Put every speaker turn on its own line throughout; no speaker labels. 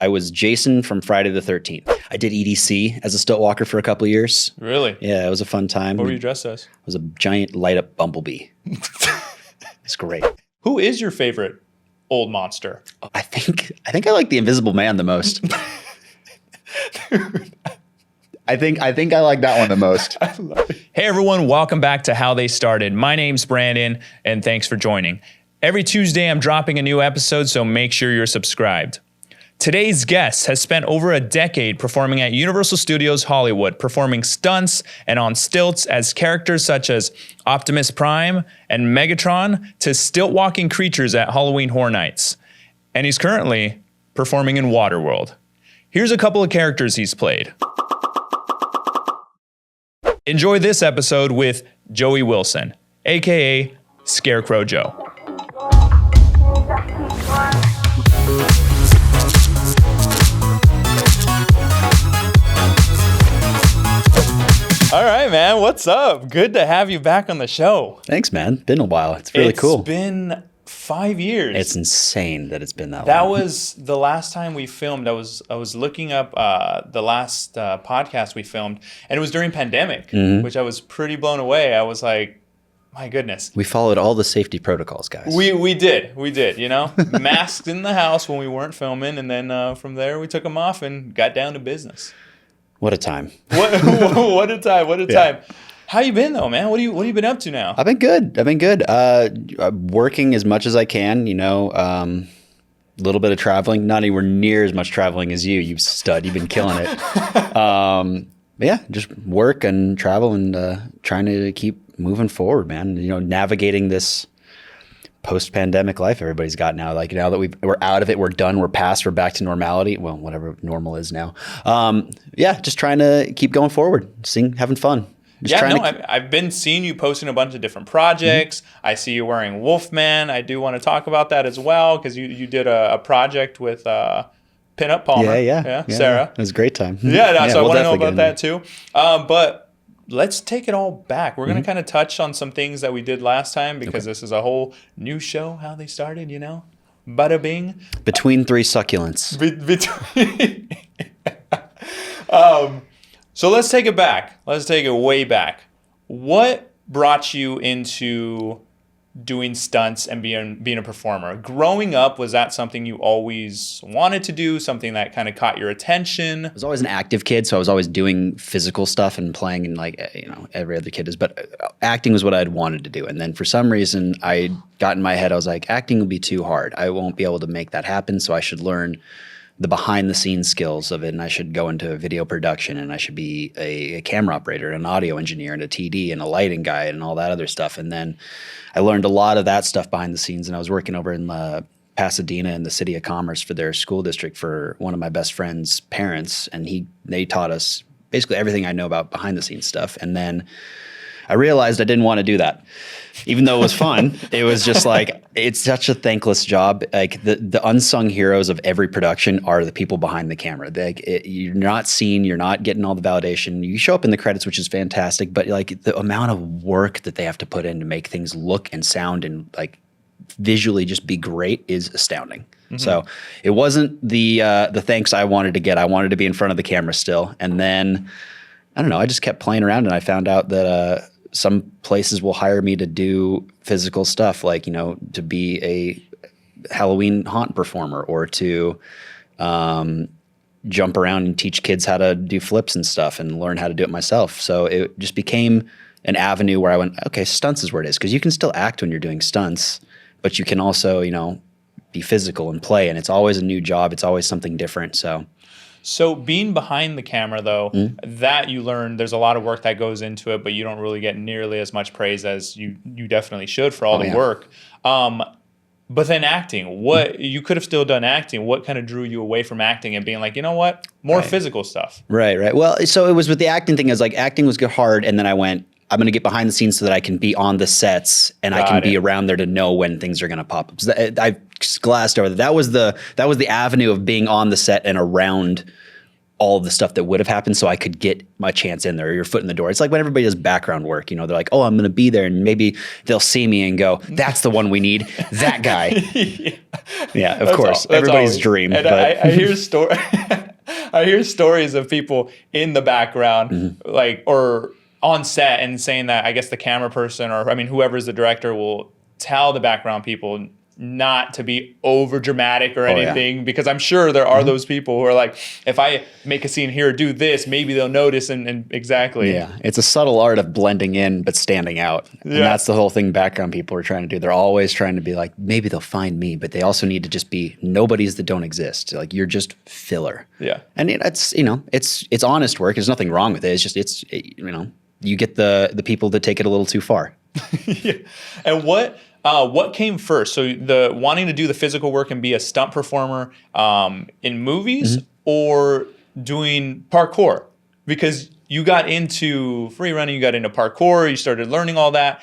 I was Jason from Friday the 13th. I did EDC as a stilt walker for a couple of years.
Really?
Yeah, it was a fun time.
What were you dressed as?
I was a giant light up bumblebee. It's great.
Who is your favorite old monster?
I think I like the Invisible Man the most. I think I like that one the most.
I love it. Hey everyone, welcome back to How They Started. My name's Brandon, and thanks for joining. Every Tuesday I'm dropping a new episode, so make sure you're subscribed. Today's guest has spent over a decade performing at Universal Studios Hollywood, performing stunts and on stilts as characters such as Optimus Prime and Megatron to stilt-walking creatures at Halloween Horror Nights. And he's currently performing in WaterWorld. Here's a couple of characters he's played. Enjoy this episode with Joey Wilson, aka Scarecrow Joe. All right, man. What's up? Good to have you back on the show.
Thanks, man. Been a while. It's really cool.
It's been 5 years.
It's insane that it's been that long.
That was the last time we filmed. I was looking up the last podcast we filmed, and it was during pandemic, which I was pretty blown away. I was like, my goodness.
We followed all the safety protocols, guys.
We did, you know? Masks in the house when we weren't filming, and then from there we took them off and got down to business.
What a time.
What a time. How you been though, man? What have you been up to now?
I've been good. Working as much as I can, you know, a little bit of traveling, not anywhere near as much traveling as you stud. You've been killing it. But yeah, just work and travel and trying to keep moving forward, man. You know, navigating this post-pandemic life everybody's got now. Like now that we're out of it, we're done, we're past, we're back to normality. Well, whatever normal is now. Yeah, just trying to keep going forward, having fun.
I've been seeing you posting a bunch of different projects. I see you wearing Wolfman. I do want to talk about that as well because you did a project with Pinup Palmer.
Yeah,
Sarah.
It was a great time.
So I want to know about that too. But let's take it all back. We're going to kind of touch on some things that we did last time because this is a whole new show, How They Started, you know? Bada bing.
Between three succulents.
So let's take it back. Let's take it way back. What brought you into doing stunts and being a performer? Growing up, was that something you always wanted to do, something that kind of caught your attention?
I was always an active kid, so I was always doing physical stuff and playing and like, you know, every other kid is, but acting was what I'd wanted to do. And then for some reason, I got in my head, I was like, acting will be too hard. I won't be able to make that happen, so I should learn the behind the scenes skills of it, and I should go into video production, and I should be a camera operator, an audio engineer, and a TD, and a lighting guy, and all that other stuff. And then I learned a lot of that stuff behind the scenes, and I was working over in Pasadena in the City of Commerce for their school district for one of my best friend's parents, and they taught us basically everything I know about behind the scenes stuff. And then I realized I didn't want to do that. Even though it was fun, it was just like, it's such a thankless job. Like the unsung heroes of every production are the people behind the camera. You're not seen, you're not getting all the validation. You show up in the credits, which is fantastic, but like the amount of work that they have to put in to make things look and sound and like visually just be great is astounding. So it wasn't the thanks I wanted to get. I wanted to be in front of the camera still. And then, I don't know, I just kept playing around and I found out that some places will hire me to do physical stuff, like, you know, to be a Halloween haunt performer or to jump around and teach kids how to do flips and stuff and learn how to do it myself. So it just became an avenue where I went, okay, stunts is where it is, because you can still act when you're doing stunts, but you can also, you know, be physical and play, and it's always a new job. It's always something different. So being behind the camera, though, that you learn, there's a lot of work that goes into it, but you don't really get nearly as much praise as you definitely should for all the work. But then acting, you could have still done acting. What kind of drew you away from acting and being like, you know what, more physical stuff? Right. Well, so it was with the acting thing. Is like acting was hard, and then I went, I'm going to get behind the scenes so that I can be on the sets and I can be around there to know when things are going to pop up. So I glassed over that. That was the avenue of being on the set and around all of the stuff that would have happened so I could get my chance in there, or your foot in the door. It's like when everybody does background work, they're like, oh, I'm going to be there, and maybe they'll see me and go, that's the one we need, that guy. Yeah, of course. Everybody's dream.
And
but.
I hear I hear stories of people in the background, like, or on set, and saying that, I guess the camera person, or I mean, whoever's the director, will tell the background people not to be over dramatic or anything, because I'm sure there are those people who are like, if I make a scene here, do this, maybe they'll notice. And exactly.
Yeah. It's a subtle art of blending in, but standing out. And that's the whole thing background people are trying to do. They're always trying to be like, maybe they'll find me, but they also need to just be nobodies that don't exist. Like, you're just filler.
Yeah.
And it's honest work. There's nothing wrong with it. It's just, you get the people that take it a little too far.
Yeah. And what came first? So the wanting to do the physical work and be a stunt performer in movies, or doing parkour? Because you got into free running, you got into parkour, you started learning all that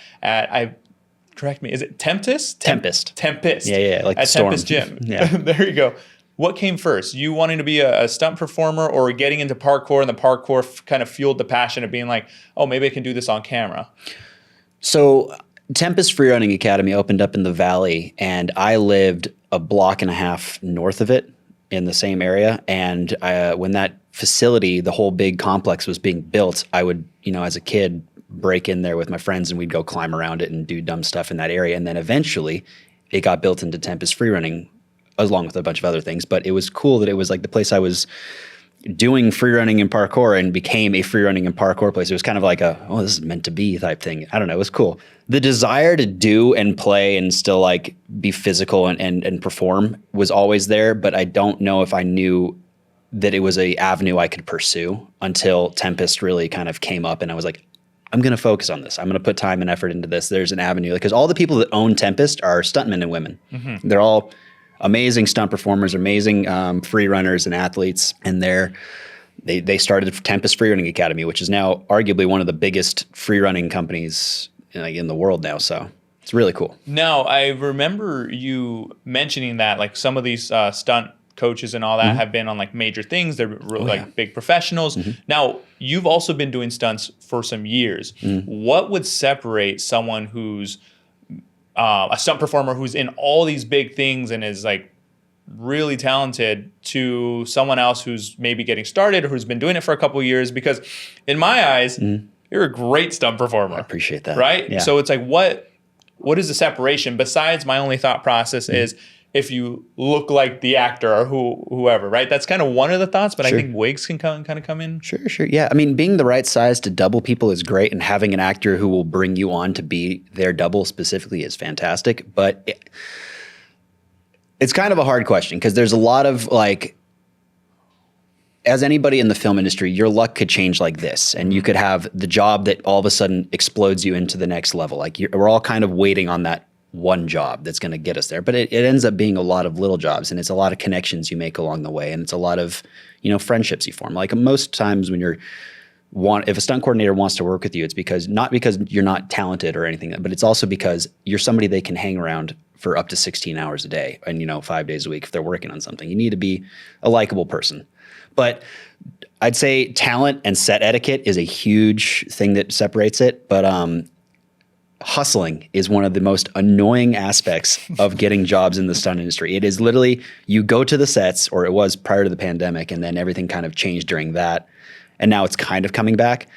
correct me, is it Tempest?
Tempest.
Tempest.
Yeah, like
at
the storm.
Tempest Gym.
Yeah.
There you go. What came first? You wanting to be a stunt performer, or getting into parkour, and the parkour kind of fueled the passion of being like, oh, maybe I can do this on camera?
So Tempest Freerunning Academy opened up in the Valley, and I lived a block and a half north of it in the same area. And when that facility, the whole big complex, was being built, I would, as a kid, break in there with my friends, and we'd go climb around it and do dumb stuff in that area. And then eventually it got built into Tempest Freerunning, along with a bunch of other things. But it was cool that it was like the place I was doing free running and parkour, and became a free running and parkour place. It was kind of like this is meant to be type thing. I don't know. It was cool. The desire to do and play and still like be physical and perform was always there, but I don't know if I knew that it was a avenue I could pursue until Tempest really kind of came up, and I was like, I'm going to focus on this. I'm going to put time and effort into this. There's an avenue, because all the people that own Tempest are stuntmen and women. Mm-hmm. They're all amazing stunt performers, amazing free runners and athletes, and they started Tempest Freerunning Academy, which is now arguably one of the biggest free running companies in the world now. So it's really cool.
Now, I remember you mentioning that like some of these stunt coaches and all that have been on like major things. They're big professionals. Mm-hmm. Now, you've also been doing stunts for some years. Mm-hmm. What would separate someone who's a stunt performer who's in all these big things and is like really talented, to someone else who's maybe getting started or who's been doing it for a couple of years? Because in my eyes, you're a great stunt performer.
I appreciate that.
Right?
Yeah.
So it's like, what is the separation? Besides, my only thought process is if you look like the actor or whoever, right? That's kind of one of the thoughts, but sure. I think wigs can kind of come in.
Sure. Yeah. I mean, being the right size to double people is great, and having an actor who will bring you on to be their double specifically is fantastic. But it's kind of a hard question, because there's a lot of like, as anybody in the film industry, your luck could change like this, and you could have the job that all of a sudden explodes you into the next level. Like we're all kind of waiting on that one job that's going to get us there, but it ends up being a lot of little jobs, and it's a lot of connections you make along the way, and it's a lot of friendships you form. Like most times when if a stunt coordinator wants to work with you, it's not because you're not talented or anything, but it's also because you're somebody they can hang around for up to 16 hours a day and 5 days a week if they're working on something. You need to be a likable person. But I'd say talent and set etiquette is a huge thing that separates it. But hustling is one of the most annoying aspects of getting jobs in the stunt industry. It is literally, you go to the sets, or it was prior to the pandemic, and then everything kind of changed during that, and now it's kind of coming back.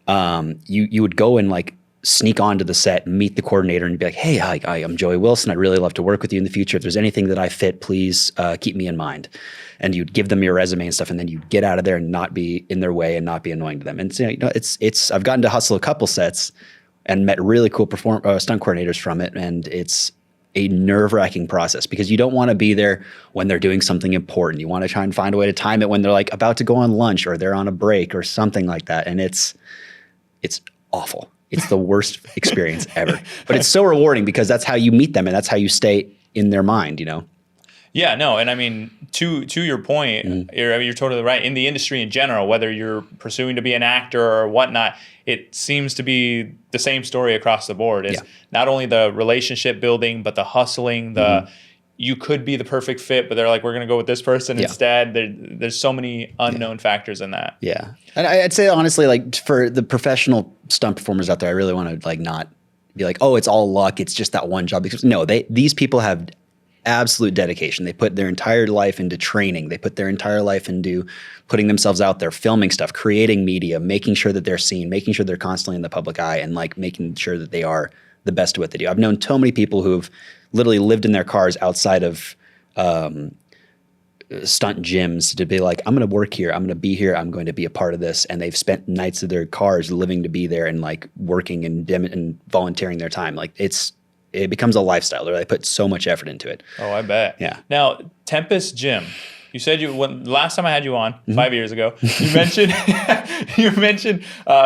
You would go and like sneak onto the set and meet the coordinator and be like, hey, I'm Joey Wilson. I'd really love to work with you in the future. If there's anything that I fit, please keep me in mind. And you'd give them your resume and stuff, and then you'd get out of there and not be in their way and not be annoying to them. And it's I've gotten to hustle a couple sets and met really cool stunt coordinators from it, and it's a nerve-wracking process, because you don't want to be there when they're doing something important. You want to try and find a way to time it when they're like about to go on lunch, or they're on a break or something like that, and it's awful. It's the worst experience ever. But it's so rewarding, because that's how you meet them, and that's how you stay in their mind,
Yeah, no, and I mean, to your point, you're totally right. In the industry in general, whether you're pursuing to be an actor or whatnot, it seems to be the same story across the board. It's not only the relationship building, but the hustling, you could be the perfect fit, but they're like, we're going to go with this person instead. There's so many unknown factors in that.
Yeah. And I'd say honestly, like for the professional stunt performers out there, I really want to like not be like, oh, it's all luck. It's just that one job. Because no, these people have absolute dedication. They put their entire life into training. They put their entire life into putting themselves out there, filming stuff, creating media, making sure that they're seen, making sure they're constantly in the public eye, and like making sure that they are the best at what they do. I've known so many people who've literally lived in their cars outside of stunt gyms to be like, I'm going to work here. I'm going to be here. I'm going to be a part of this. And they've spent nights of their cars living to be there and like working and volunteering their time. Like it becomes a lifestyle. They put so much effort into it.
Oh, I bet.
Yeah.
Now, Tempest Gym. You said last time I had you on 5 years ago, you mentioned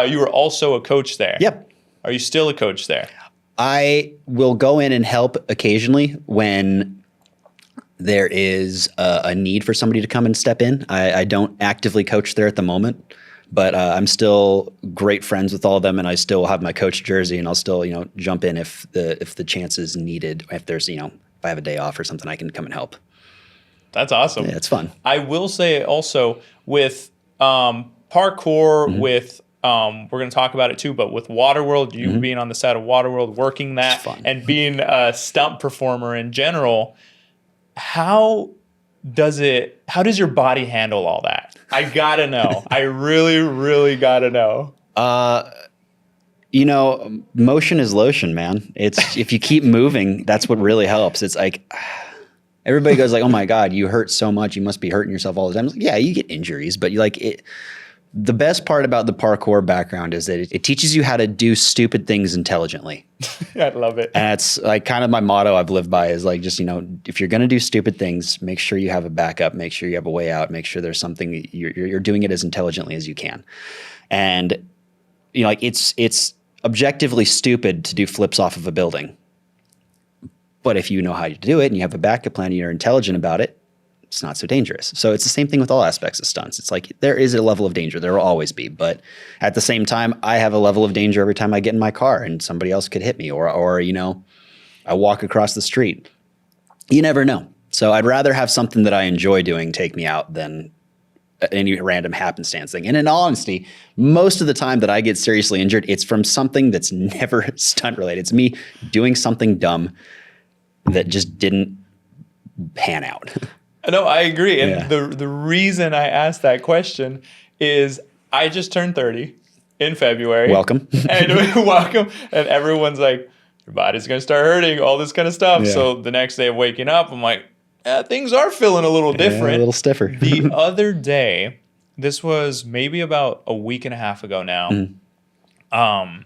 you were also a coach there.
Yep.
Are you still a coach there?
I will go in and help occasionally when there is a need for somebody to come and step in. I don't actively coach there at the moment, but I'm still great friends with all of them, and I still have my coach jersey, and I'll still jump in if the chance is needed. If there's if I have a day off or something, I can come and help.
That's awesome.
Yeah, it's fun.
I will say also with parkour, with we're going to talk about it too, but with WaterWorld, you being on the set of WaterWorld, working that, and being a stunt performer in general, how does your body handle all that? I gotta know. I really, really gotta know.
Motion is lotion, man. It's if you keep moving, that's what really helps. It's like everybody goes like, "Oh my God, you hurt so much. You must be hurting yourself all the time." It's like, yeah, you get injuries, but you like it. The best part about the parkour background is that it teaches you how to do stupid things intelligently.
I love it.
And it's like kind of my motto I've lived by is like, just, if you're going to do stupid things, make sure you have a backup, make sure you have a way out, make sure there's something, you're doing it as intelligently as you can. And, it's objectively stupid to do flips off of a building. But if you know how to do it and you have a backup plan and you're intelligent about it, it's not so dangerous. So it's the same thing with all aspects of stunts. It's like there is a level of danger. There will always be. But at the same time, I have a level of danger every time I get in my car and somebody else could hit me or I walk across the street. You never know. So I'd rather have something that I enjoy doing take me out than any random happenstance thing. And in all honesty, most of the time that I get seriously injured, it's from something that's never stunt related. It's me doing something dumb that just didn't pan out.
No, I agree. And the reason I asked that question is I just turned 30 in February.
Welcome.
Welcome. And everyone's like, your body's going to start hurting, all this kind of stuff. Yeah. So the next day of waking up, I'm like, things are feeling a little different.
A little stiffer.
The other day, this was maybe about a week and a half ago now. I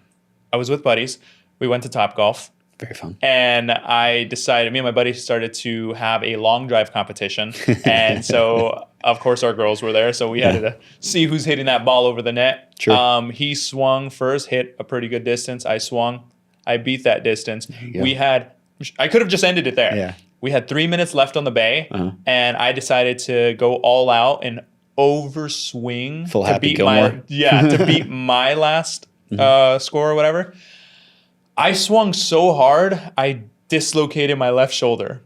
was with buddies. We went to Topgolf.
Very fun.
And I decided, me and my buddy started to have a long drive competition. And so, of course, our girls were there. So we had to see who's hitting that ball over the net.
Sure.
He swung first, hit a pretty good distance. I swung. I beat that distance. I could have just ended it there.
Yeah.
We had 3 minutes left on the bay. And I decided to go all out and overswing.
Full
to
Happy
beat
Gilmore.
to beat my last score or whatever. I swung so hard, I dislocated my left shoulder.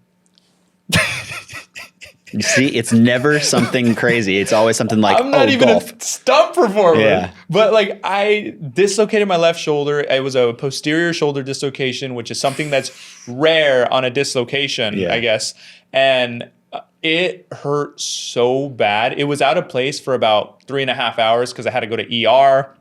You see, it's never something crazy. It's always something like,
I'm not even
golf.
a stunt performer.
Yeah.
But like I dislocated my left shoulder. It was a posterior shoulder dislocation, which is something that's rare on a dislocation, I guess. And it hurt so bad. It was out of place for about 3.5 hours because I had to go to ER.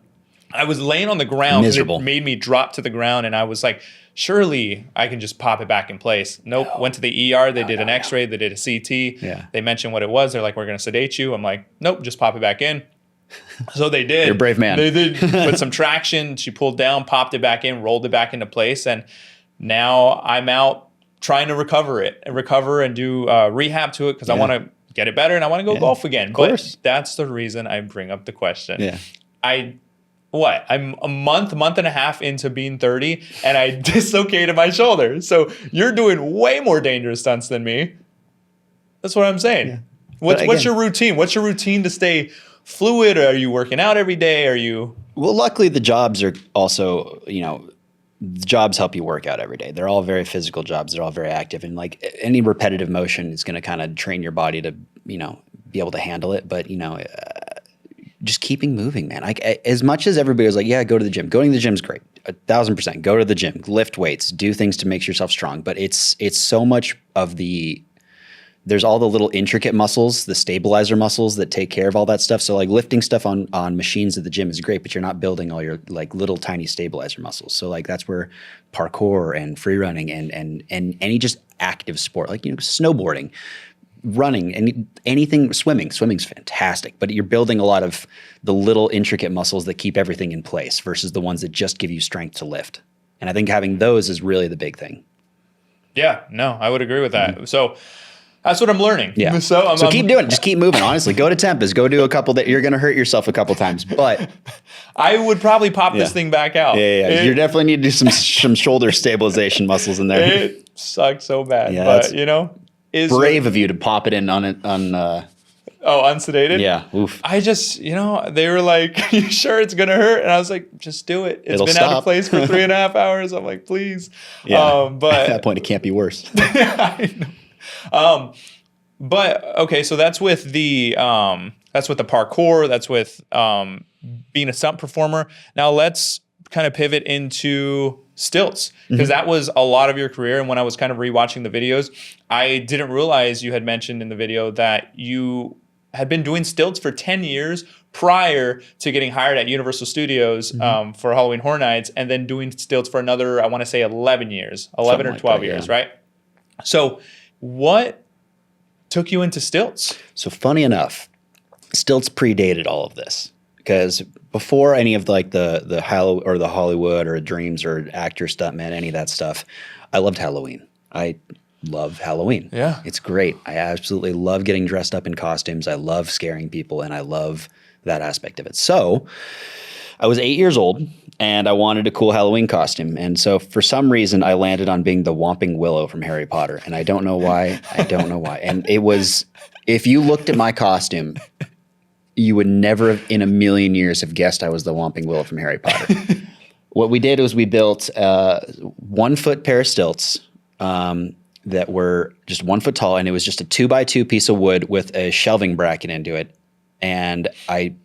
I was laying on the ground because it made me drop to the ground, and I was like, surely I can just pop it back in place. Nope. Went to the ER. They did an X-ray. They did a CT.
Yeah.
They mentioned what it was. They're like, we're going to sedate you. I'm like, nope, just pop it back in. So they did.
You're a brave man.
They did put some traction. She pulled down, popped it back in, rolled it back into place, and now I'm out trying to recover and do rehab to it because I want to get it better and I want to go golf again.
Of course.
But that's the reason I bring up the question.
Yeah.
I'm a month and a half into being 30 and I dislocated my shoulder. So you're doing way more dangerous stunts than me. That's what I'm saying. Yeah. What's your routine? What's your routine to stay fluid? Are you working out every day? Well,
luckily the jobs are also, jobs help you work out every day. They're all very physical jobs. They're all very active, and like any repetitive motion is going to kind of train your body to, be able to handle it. But just keeping moving, man. Like as much as everybody was like, yeah, go to the gym. Going to the gym is great. 1,000%. Go to the gym, lift weights, do things to make yourself strong. But it's so much of there's all the little intricate muscles, the stabilizer muscles that take care of all that stuff. So like lifting stuff on machines at the gym is great, but you're not building all your like little tiny stabilizer muscles. So like that's where parkour and free running and any just active sport, like, snowboarding, running, and anything, swimming's fantastic, but you're building a lot of the little intricate muscles that keep everything in place versus the ones that just give you strength to lift. And I think having those is really the big thing.
Yeah, no, I would agree with that. Mm-hmm. So that's what I'm learning.
Yeah. So keep doing it. Just keep moving. Honestly, go to Tempest. Go do a couple that you're going to hurt yourself a couple times, but
I would probably pop this thing back out.
Yeah. You definitely need to do some shoulder stabilization muscles in there.
It sucks so bad, but
is brave of you to pop it in on
unsedated?
Yeah. Oof.
I just, they were like, you sure it's going to hurt? And I was like, just do it. It'll been out of place for 3.5 hours. I'm like, please.
Yeah. But at that point, it can't be worse.
I know. But okay, so that's with the parkour, that's with being a stunt performer. Now let's kind of pivot into stilts, because that was a lot of your career. And when I was kind of rewatching the videos, I didn't realize you had mentioned in the video that you had been doing stilts for 10 years prior to getting hired at Universal Studios for Halloween Horror Nights, and then doing stilts for another, I want to say 11 years, 11 or 12 years, right? So what took you into stilts?
So funny enough, stilts predated all of this, because before any of like the Hollywood or Dreams or actor, stuntman, any of that stuff, I loved Halloween. I love Halloween.
Yeah.
It's great. I absolutely love getting dressed up in costumes. I love scaring people, and I love that aspect of it. So I was 8 years old, and I wanted a cool Halloween costume. And so for some reason, I landed on being the Whomping Willow from Harry Potter. And I don't know why. And it was, if you looked at my costume, you would never have in a million years have guessed I was the Whomping Willow from Harry Potter. What we did was we built a 1 foot pair of stilts that were just 1 foot tall. And it was just a 2x2 piece of wood with a shelving bracket into it. And I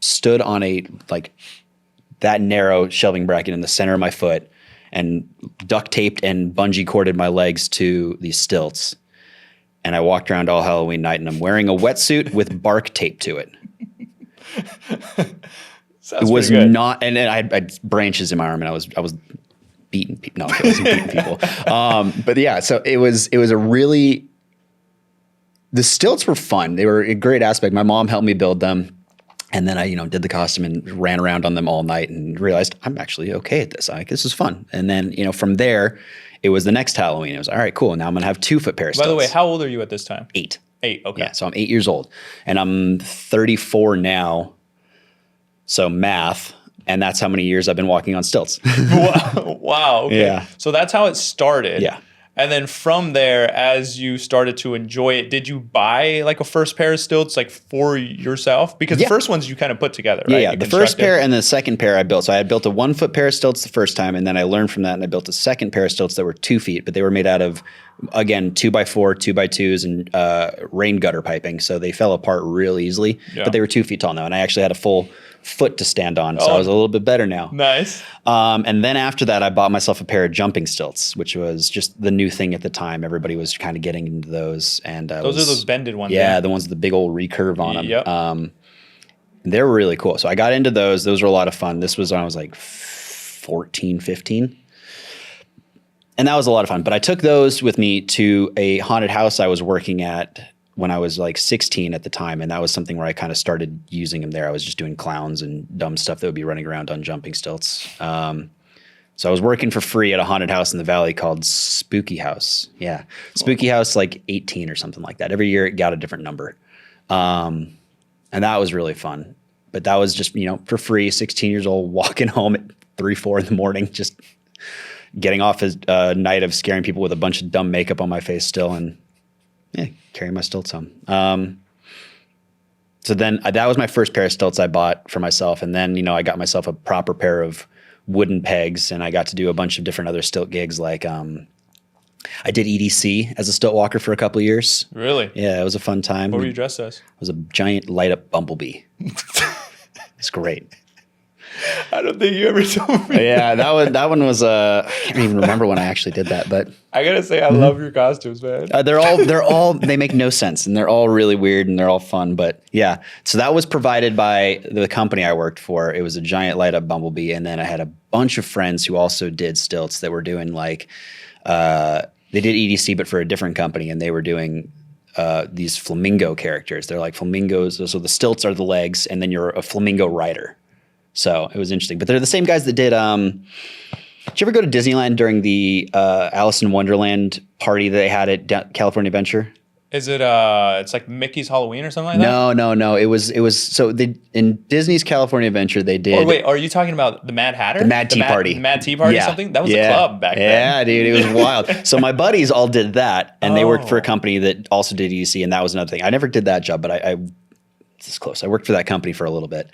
stood on that narrow shelving bracket in the center of my foot and duct taped and bungee corded my legs to these stilts. And I walked around all Halloween night, and I'm wearing a wetsuit with bark taped to it.
Sounds
it was
pretty good.
not, and I had branches in my arm, and I was beating people. No, I wasn't beating people. But yeah, so it was a really, the stilts were fun. They were a great aspect. My mom helped me build them. And then I, did the costume and ran around on them all night and realized I'm actually okay at this. This is fun. And then, from there, it was the next Halloween. It was, all right, cool. Now I'm going to have 2 foot pair of stilts.
By the way, how old are you at this time?
8.
8, okay.
Yeah, so I'm 8 years old. And I'm 34 now, so math. And that's how many years I've been walking on stilts.
Wow, okay.
Yeah.
So that's how it started.
Yeah.
And then from there, as you started to enjoy it, did you buy like a first pair of stilts like for yourself? Because the first ones you kind of put together, right?
Yeah, the first pair and the second pair I built. So I had built a 1 foot pair of stilts the first time, and then I learned from that, and I built a second pair of stilts that were 2 feet, but they were made out of, again, 2x4, 2x2s, and rain gutter piping. So they fell apart real easily, but they were 2 feet tall now, and I actually had a full foot to stand on, so I was a little bit better now.
Nice.
And then after that, I bought myself a pair of jumping stilts, which was just the new thing at the time. Everybody was kind of getting into those. And
those are those bended ones.
Yeah, the ones with the big old recurve on them.
Yep.
They were really cool. So I got into those. Those were a lot of fun. This was when I was like 14, 15. And that was a lot of fun. But I took those with me to a haunted house I was working at when I was like 16 at the time. And that was something where I kind of started using them there. I was just doing clowns and dumb stuff that would be running around on jumping stilts. So I was working for free at a haunted house in the valley called Spooky House. Yeah. Spooky House, like 18 or something like that. Every year it got a different number. And that was really fun. But that was just, for free, 16 years old, walking home at 3, 4 in the morning, just getting off a night of scaring people with a bunch of dumb makeup on my face still, and carrying my stilts home. So then that was my first pair of stilts I bought for myself. And then, I got myself a proper pair of wooden pegs, and I got to do a bunch of different other stilt gigs. Like I did EDC as a stilt walker for a couple of years.
Really?
Yeah, it was a fun time.
What were you dressed as?
I was a giant light up bumblebee. It's great.
I don't think you ever told me.
Yeah, that one was I can't even remember when I actually did that, but
I gotta say, I love your costumes, man.
they're all they make no sense, and they're all really weird, and they're all fun. But yeah, so that was provided by the company I worked for. It was a giant light up bumblebee, and then I had a bunch of friends who also did stilts that were doing like they did EDC, but for a different company, and they were doing these flamingo characters. They're like flamingos, so the stilts are the legs, and then you're a flamingo rider. So it was interesting. But they're the same guys that did. Did you ever go to Disneyland during the Alice in Wonderland party that they had at California Adventure?
Is it it's like Mickey's Halloween or something like that?
No. It was so they in Disney's California Adventure they did.
Or wait, are you talking about the Mad Hatter?
The Mad Tea Party.
The Mad Tea Party or something? That was a club back then.
Yeah, dude, it was wild. So my buddies all did that, and they worked for a company that also did EDC, and that was another thing. I never did that job, but I this is close. I worked for that company for a little bit.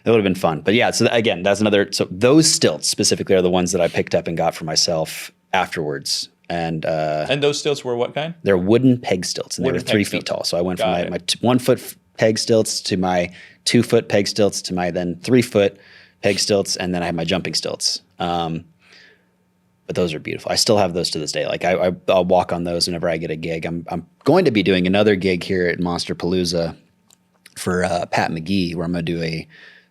It would have been fun. But yeah, so again, that's another. So those stilts specifically are the ones that I picked up and got for myself afterwards. And
those stilts were what kind?
They're wooden peg stilts, and they were 3 feet
stilts.
tall. So I went from my 1 foot peg stilts to my 2 foot peg stilts to my then 3 foot peg stilts, and then I had my jumping stilts. But those are beautiful. I still have those to this day. Like I'll walk on those whenever I get a gig. I'm going to be doing another gig here at Monsterpalooza for Pat McGee, where I'm going to do a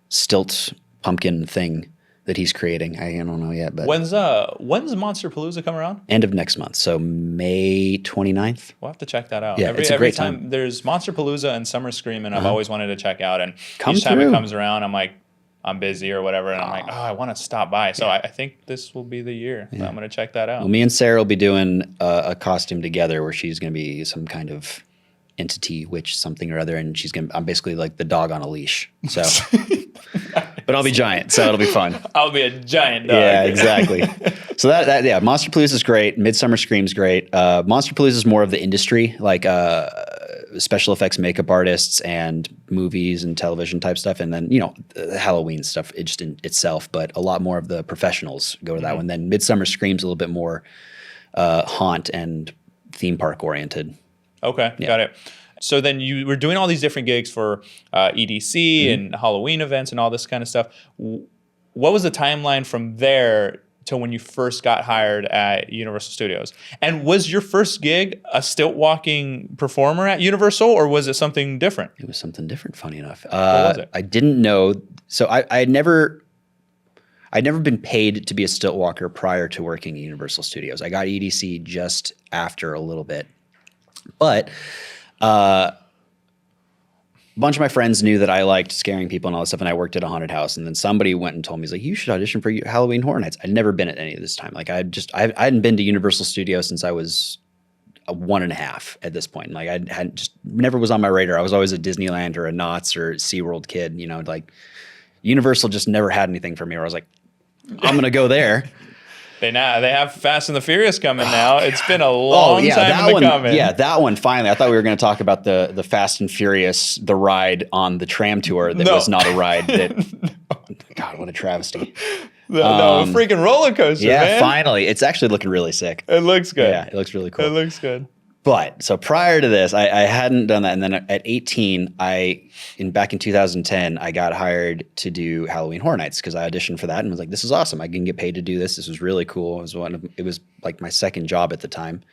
stilt pumpkin thing that he's creating. I don't know yet, but
when's Monsterpalooza come around?
End of next month, so May 29th.
We'll have to check that out.
Yeah, it's a great time.
There's Monsterpalooza and Summer Scream, and I've always wanted to check out. And
Come
each time
through.
it comes around, I'm like, I'm busy or whatever, and I'm like, oh, I want to stop by. So I think this will be the year. So I'm going to check that out.
Well, me and Sarah will be doing a costume together where she's going to be some kind of entity, witch, something or other, and I'm basically like the dog on a leash. So, but I'll be giant, so it'll be fun.
I'll be a giant dog.
Yeah, exactly. So that Monsterpalooza is great. Midsummer Scream's great. Monsterpalooza is more of the industry, like special effects, makeup artists, and movies and television type stuff, and then the Halloween stuff just in itself. But a lot more of the professionals go to that one. Then Midsummer Scream's a little bit more haunt and theme park oriented.
Okay, got it. So then you were doing all these different gigs for EDC and Halloween events and all this kind of stuff. What was the timeline from there to when you first got hired at Universal Studios? And was your first gig a stilt walking performer at Universal, or was it something different?
It was something different, funny enough.
What was it?
I didn't know. So I'd never been paid to be a stilt walker prior to working at Universal Studios. I got EDC just after a little bit. But a bunch of my friends knew that I liked scaring people and all that stuff, and I worked at a haunted house. And then somebody went and told me, he's like, you should audition for Halloween Horror Nights. I'd never been at any of this time. Like I hadn't been to Universal Studios since I was a 1.5 at this point. Like I hadn't just never was on my radar. I was always a Disneyland or a Knott's or SeaWorld kid. Like Universal just never had anything for me. Where I was like, I'm gonna go there.
They have Fast and the Furious coming now. It's been a long time in the coming.
Yeah, that one finally. I thought we were going to talk about the Fast and Furious, the ride on the tram tour that was not a ride. God, what a travesty.
A freaking roller coaster, man.
Finally. It's actually looking really sick.
It looks good.
Yeah, it looks really cool.
It looks good.
But so prior to this, I hadn't done that. And then at 18, back in 2010, I got hired to do Halloween Horror Nights because I auditioned for that and was like, this is awesome. I can get paid to do this. This was really cool. It was like my second job at the time.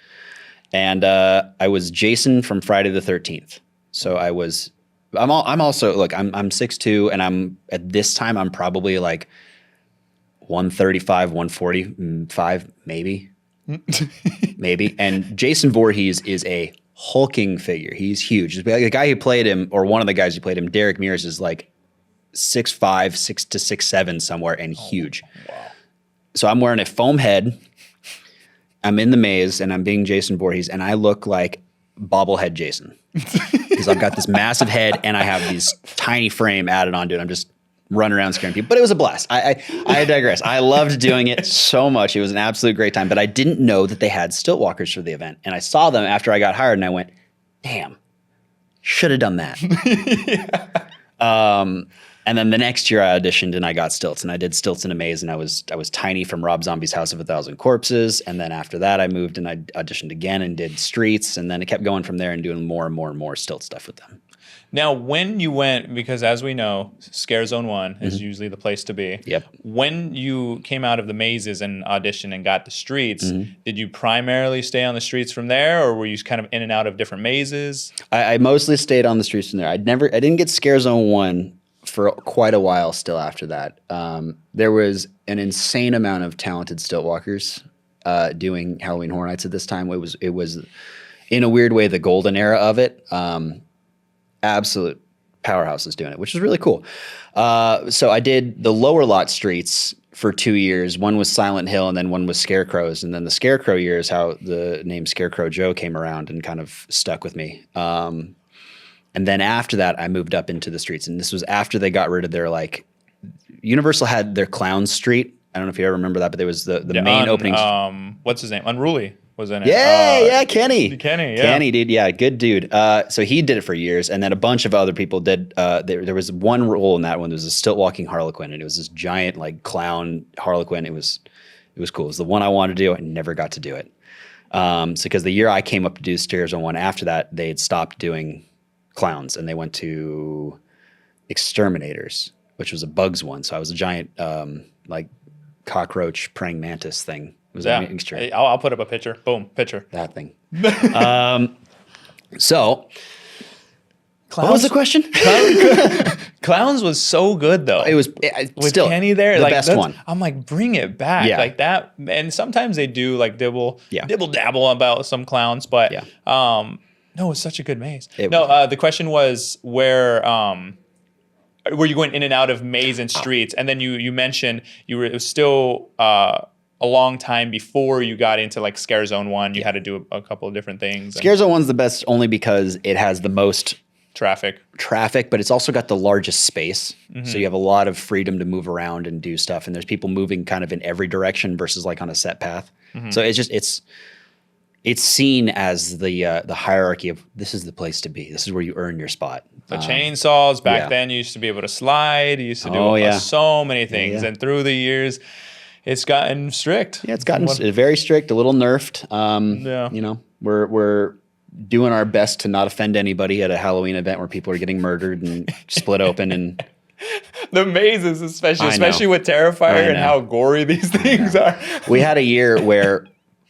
And I was Jason from Friday the 13th. So I'm also, look, I'm 6'2", and at this time, I'm probably like 135, 145, maybe. Maybe. And Jason Voorhees is a hulking figure. He's huge. The guy who played him, or one of the guys who played him, Derek Mears, is like 6'5", 6 to 6'7" somewhere, and huge.
Wow.
So I'm wearing a foam head. I'm in the maze, and I'm being Jason Voorhees, and I look like bobblehead Jason because I've got this massive head, and I have these tiny frame added onto it. I'm just run around scaring people, but it was a blast. I digress. I loved doing it so much. It was an absolute great time, but I didn't know that they had stilt walkers for the event. And I saw them after I got hired and I went, damn, should have done that. And And then the next year I auditioned and I got Stilts, and I did Stilts in a Maze, and I was Tiny from Rob Zombie's House of a Thousand Corpses. And then after that I moved and I auditioned again and did Streets, and then it kept going from there and doing more and more and more Stilt stuff with them.
Now, when you went, because as we know, Scare Zone 1 is usually the place to be.
Yep.
When you came out of the mazes and auditioned and got the streets, did you primarily stay on the streets from there, or were you kind of in and out of different mazes?
I mostly stayed on the streets from there. I didn't get Scare Zone 1 for quite a while still after that. There was an insane amount of talented stilt walkers doing Halloween Horror Nights at this time. It was in a weird way the golden era of it. Absolute powerhouses doing it, which is really cool. So I did the lower lot streets for 2 years. One was Silent Hill, and then one was Scarecrows. And then the Scarecrow year is how the name Scarecrow Joe came around and kind of stuck with me. And then after that, I moved up into the streets. And this was after they got rid of their, like, Universal had their Clown Street. I don't know if you ever remember that, but there was the main opening.
What's his name? Unruly was in it.
Yeah, Kenny.
Kenny, yeah.
Kenny, dude. Yeah, good dude. So he did it for years, and then a bunch of other people did. There was one role in that one. There was a stilt walking Harlequin, and it was this giant, like, clown Harlequin. It was cool. It was the one I wanted to do. I never got to do it. So because the year I came up to do Scare Zone 1, after that, they had stopped doing clowns, and they went to Exterminators, which was a bugs one. So I was a giant, like, cockroach praying mantis thing. It was a mixture.
I'll put up a picture. Boom, picture.
That thing. So, Clowns? What was the question?
Clowns was so good though.
It was
with
still
Kenny there,
the
like,
best one.
I'm like, bring it back, like that. And sometimes they do like dibble dabble about some clowns, but no, it's such a good maze. The question was where were you going in and out of maze and streets, and then you mentioned it was still a long time before you got into like Scare Zone 1. You had to do a couple of different things.
Scare Zone 1's the best only because it has the most
traffic,
but it's also got the largest space. So you have a lot of freedom to move around and do stuff. And there's people moving kind of in every direction versus like on a set path. So it's seen as the hierarchy of this is the place to be. This is where you earn your spot.
The chainsaws back then, you used to be able to slide. You used to do so many things. And through the years, it's gotten strict.
Yeah, it's gotten very strict, a little nerfed. You know, we're doing our best to not offend anybody at a Halloween event where people are getting murdered and split open and
the mazes, especially with Terrifier and how gory these things are.
We had a year where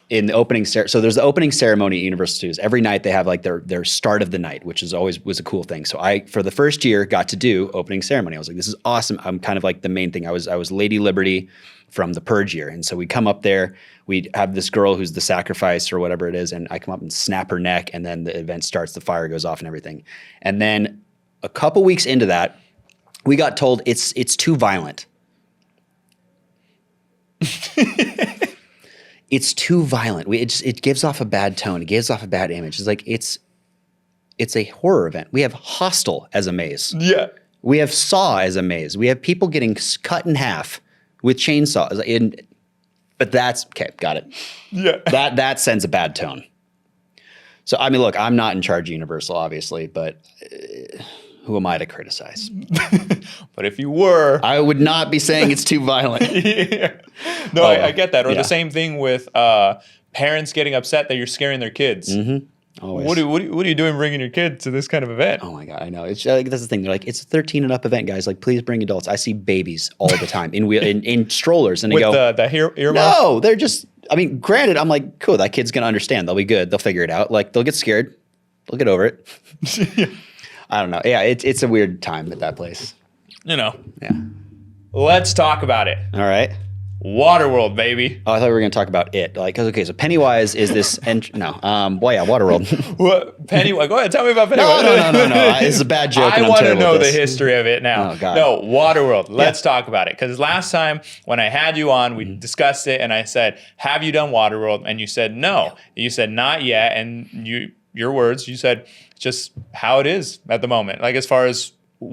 in the opening so there's the opening ceremony at Universal Studios. Every night they have like their start of the night, which is always was a cool thing. So I, for the first year, got to do opening ceremony. I was like, this is awesome. I'm kind of like the main thing. I was Lady Liberty from the Purge year. And so we come up there, we'd have this girl who's the sacrifice or whatever it is, and I come up and snap her neck, and then the event starts, the fire goes off and everything. And then a couple weeks into that, we got told it's too violent. It's too violent. It gives off a bad tone. It gives off a bad image. It's like it's a horror event. We have Hostel as a maze.
Yeah.
We have Saw as a maze. We have people getting cut in half with chainsaws. But that's okay. Got it.
Yeah.
That sends a bad tone. So I mean, look, I'm not in charge of Universal, obviously, but who am I to criticize?
But if you were,
I would not be saying it's too violent.
No, I get that. Or the same thing with parents getting upset that you're scaring their kids.
Always.
What are you doing bringing your kid to this kind of event?
Oh my God, I know. It's that's the thing. They're like, it's a 13 and up event, guys. Like, please bring adults. I see babies all the time in strollers, and they go,
with the earmuffs?
No, they're just. I mean, granted, I'm like, cool. That kid's gonna understand. They'll be good. They'll figure it out. Like, they'll get scared. They'll get over it. I don't know. Yeah, it's a weird time at that place.
You know.
Yeah.
Let's talk about it.
All right.
WaterWorld, baby.
Oh, I thought we were going to talk about it. Like, okay, so Pennywise is this. WaterWorld.
What? Pennywise? Go ahead, tell me about Pennywise.
No. It's a bad joke.
I want to know the history of it now.
Oh, God.
No, WaterWorld. Let's talk about it. Because last time when I had you on, we discussed it, and I said, "Have you done WaterWorld?" And you said no. You said not yet, and your words. You said just how it is at the moment, like as far as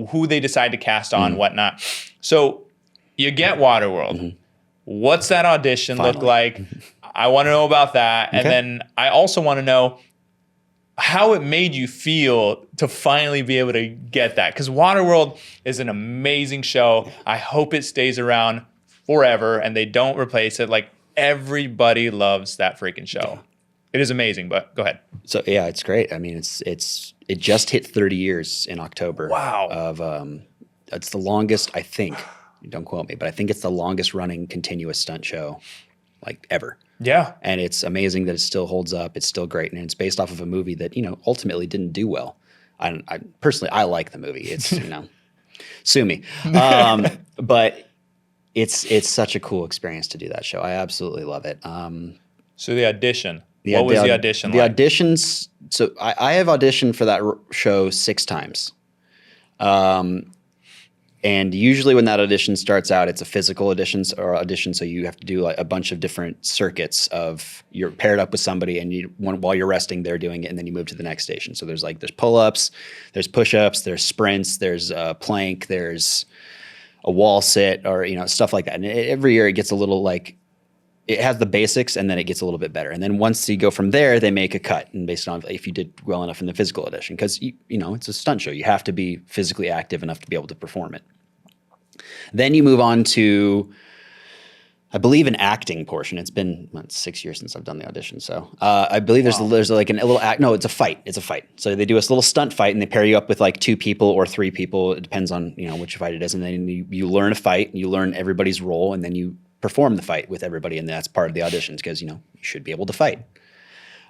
who they decide to cast on, whatnot. So you get WaterWorld. What's that audition look like? I want to know about that. And then I also want to know, how it made you feel to finally be able to get that. Because WaterWorld is an amazing show. I hope it stays around forever and they don't replace it. Like, everybody loves that freaking show. It is amazing, but go ahead.
So yeah, it's great. I mean, it just hit 30 years in October.
Wow.
It's the longest, I think, don't quote me, but I think it's the longest running continuous stunt show like ever.
Yeah.
And it's amazing that it still holds up. It's still great. And it's based off of a movie that, ultimately didn't do well. I personally, I like the movie. It's, sue me. But it's such a cool experience to do that show. I absolutely love it.
So the audition. What was the audition like?
The auditions, so I have auditioned for that show 6 times. And usually when that audition starts out, it's a physical audition, so you have to do like a bunch of different circuits of you're paired up with somebody and while you're resting, they're doing it, and then you move to the next station. So there's pull-ups, there's push-ups, there's sprints, there's a plank, there's a wall sit, or stuff like that. And every year it gets a little like, it has the basics and then it gets a little bit better. And then once you go from there, they make a cut and based on if you did well enough in the physical audition, because it's a stunt show. You have to be physically active enough to be able to perform it. Then you move on to, I believe, an acting portion. It's been 6 years since I've done the audition. So I believe there's like a little act. No, it's a fight. It's a fight. So they do a little stunt fight and they pair you up with like 2 people or 3 people. It depends on, which fight it is. And then you learn a fight, you learn everybody's role, and then you perform the fight with everybody, and that's part of the auditions because you should be able to fight.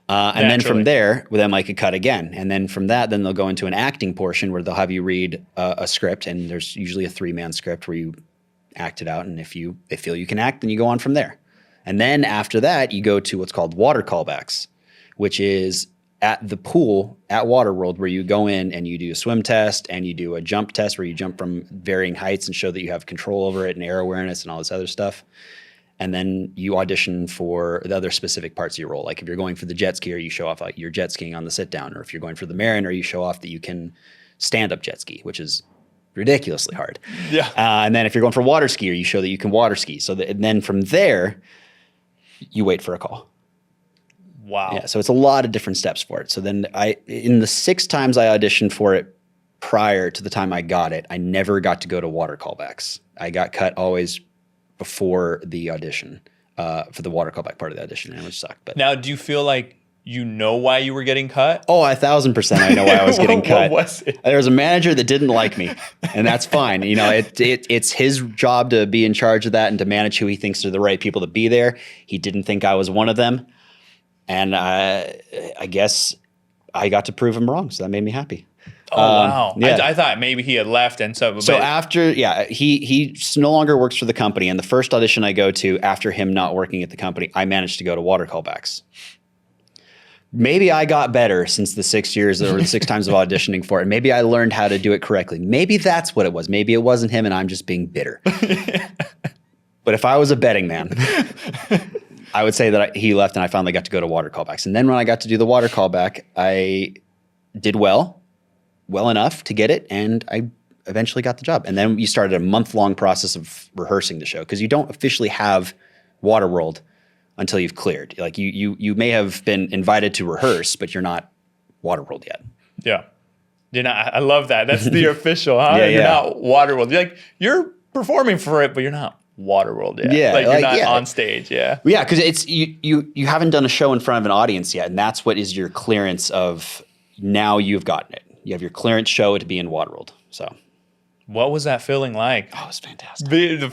And then from there, they might cut again, and then from that, then they'll go into an acting portion where they'll have you read a script, and there's usually a 3-man script where you act it out, and if they feel you can act, then you go on from there. And then after that, you go to what's called water callbacks, which is at the pool at WaterWorld, where you go in and you do a swim test and you do a jump test where you jump from varying heights and show that you have control over it and air awareness and all this other stuff. And then you audition for the other specific parts of your role. Like if you're going for the jet skier, you show off like you're jet skiing on the sit down, or if you're going for the mariner, you show off that you can stand up jet ski, which is ridiculously hard.
Yeah.
And then if you're going for water skier, you show that you can water ski. And then from there, you wait for a call.
Wow.
Yeah, so it's a lot of different steps for it. So then in the 6 times I auditioned for it prior to the time I got it, I never got to go to water callbacks. I got cut always before the audition for the water callback part of the audition, and which sucked. But
now, do you feel like why you were getting cut?
Oh, 1,000% I know why I was getting cut.
What was it?
There was a manager that didn't like me, and that's fine. It's his job to be in charge of that and to manage who he thinks are the right people to be there. He didn't think I was one of them. And I guess I got to prove him wrong, so that made me happy.
Oh, wow.
Yeah.
I thought maybe he had left. And so
after, he no longer works for the company. And the first audition I go to after him not working at the company, I managed to go to water callbacks. Maybe I got better since the 6 years or the 6 times of auditioning for it. Maybe I learned how to do it correctly. Maybe that's what it was. Maybe it wasn't him and I'm just being bitter. But if I was a betting man, I would say that he left and I finally got to go to water callbacks. And then when I got to do the water callback, I did well enough to get it, and I eventually got the job. And then you started a month-long process of rehearsing the show because you don't officially have WaterWorld until you've cleared. Like you may have been invited to rehearse, but you're not WaterWorld yet.
Yeah. I love that. That's the official, huh?
Yeah,
you're not WaterWorld. You're performing for it, but you're not WaterWorld yet.
Yeah,
you're not on stage. Yeah.
Yeah, because it's you haven't done a show in front of an audience yet, and that's what is your clearance of now you've gotten it. You have your clearance show to be in WaterWorld. So,
what was that feeling like?
Oh, it was fantastic.
The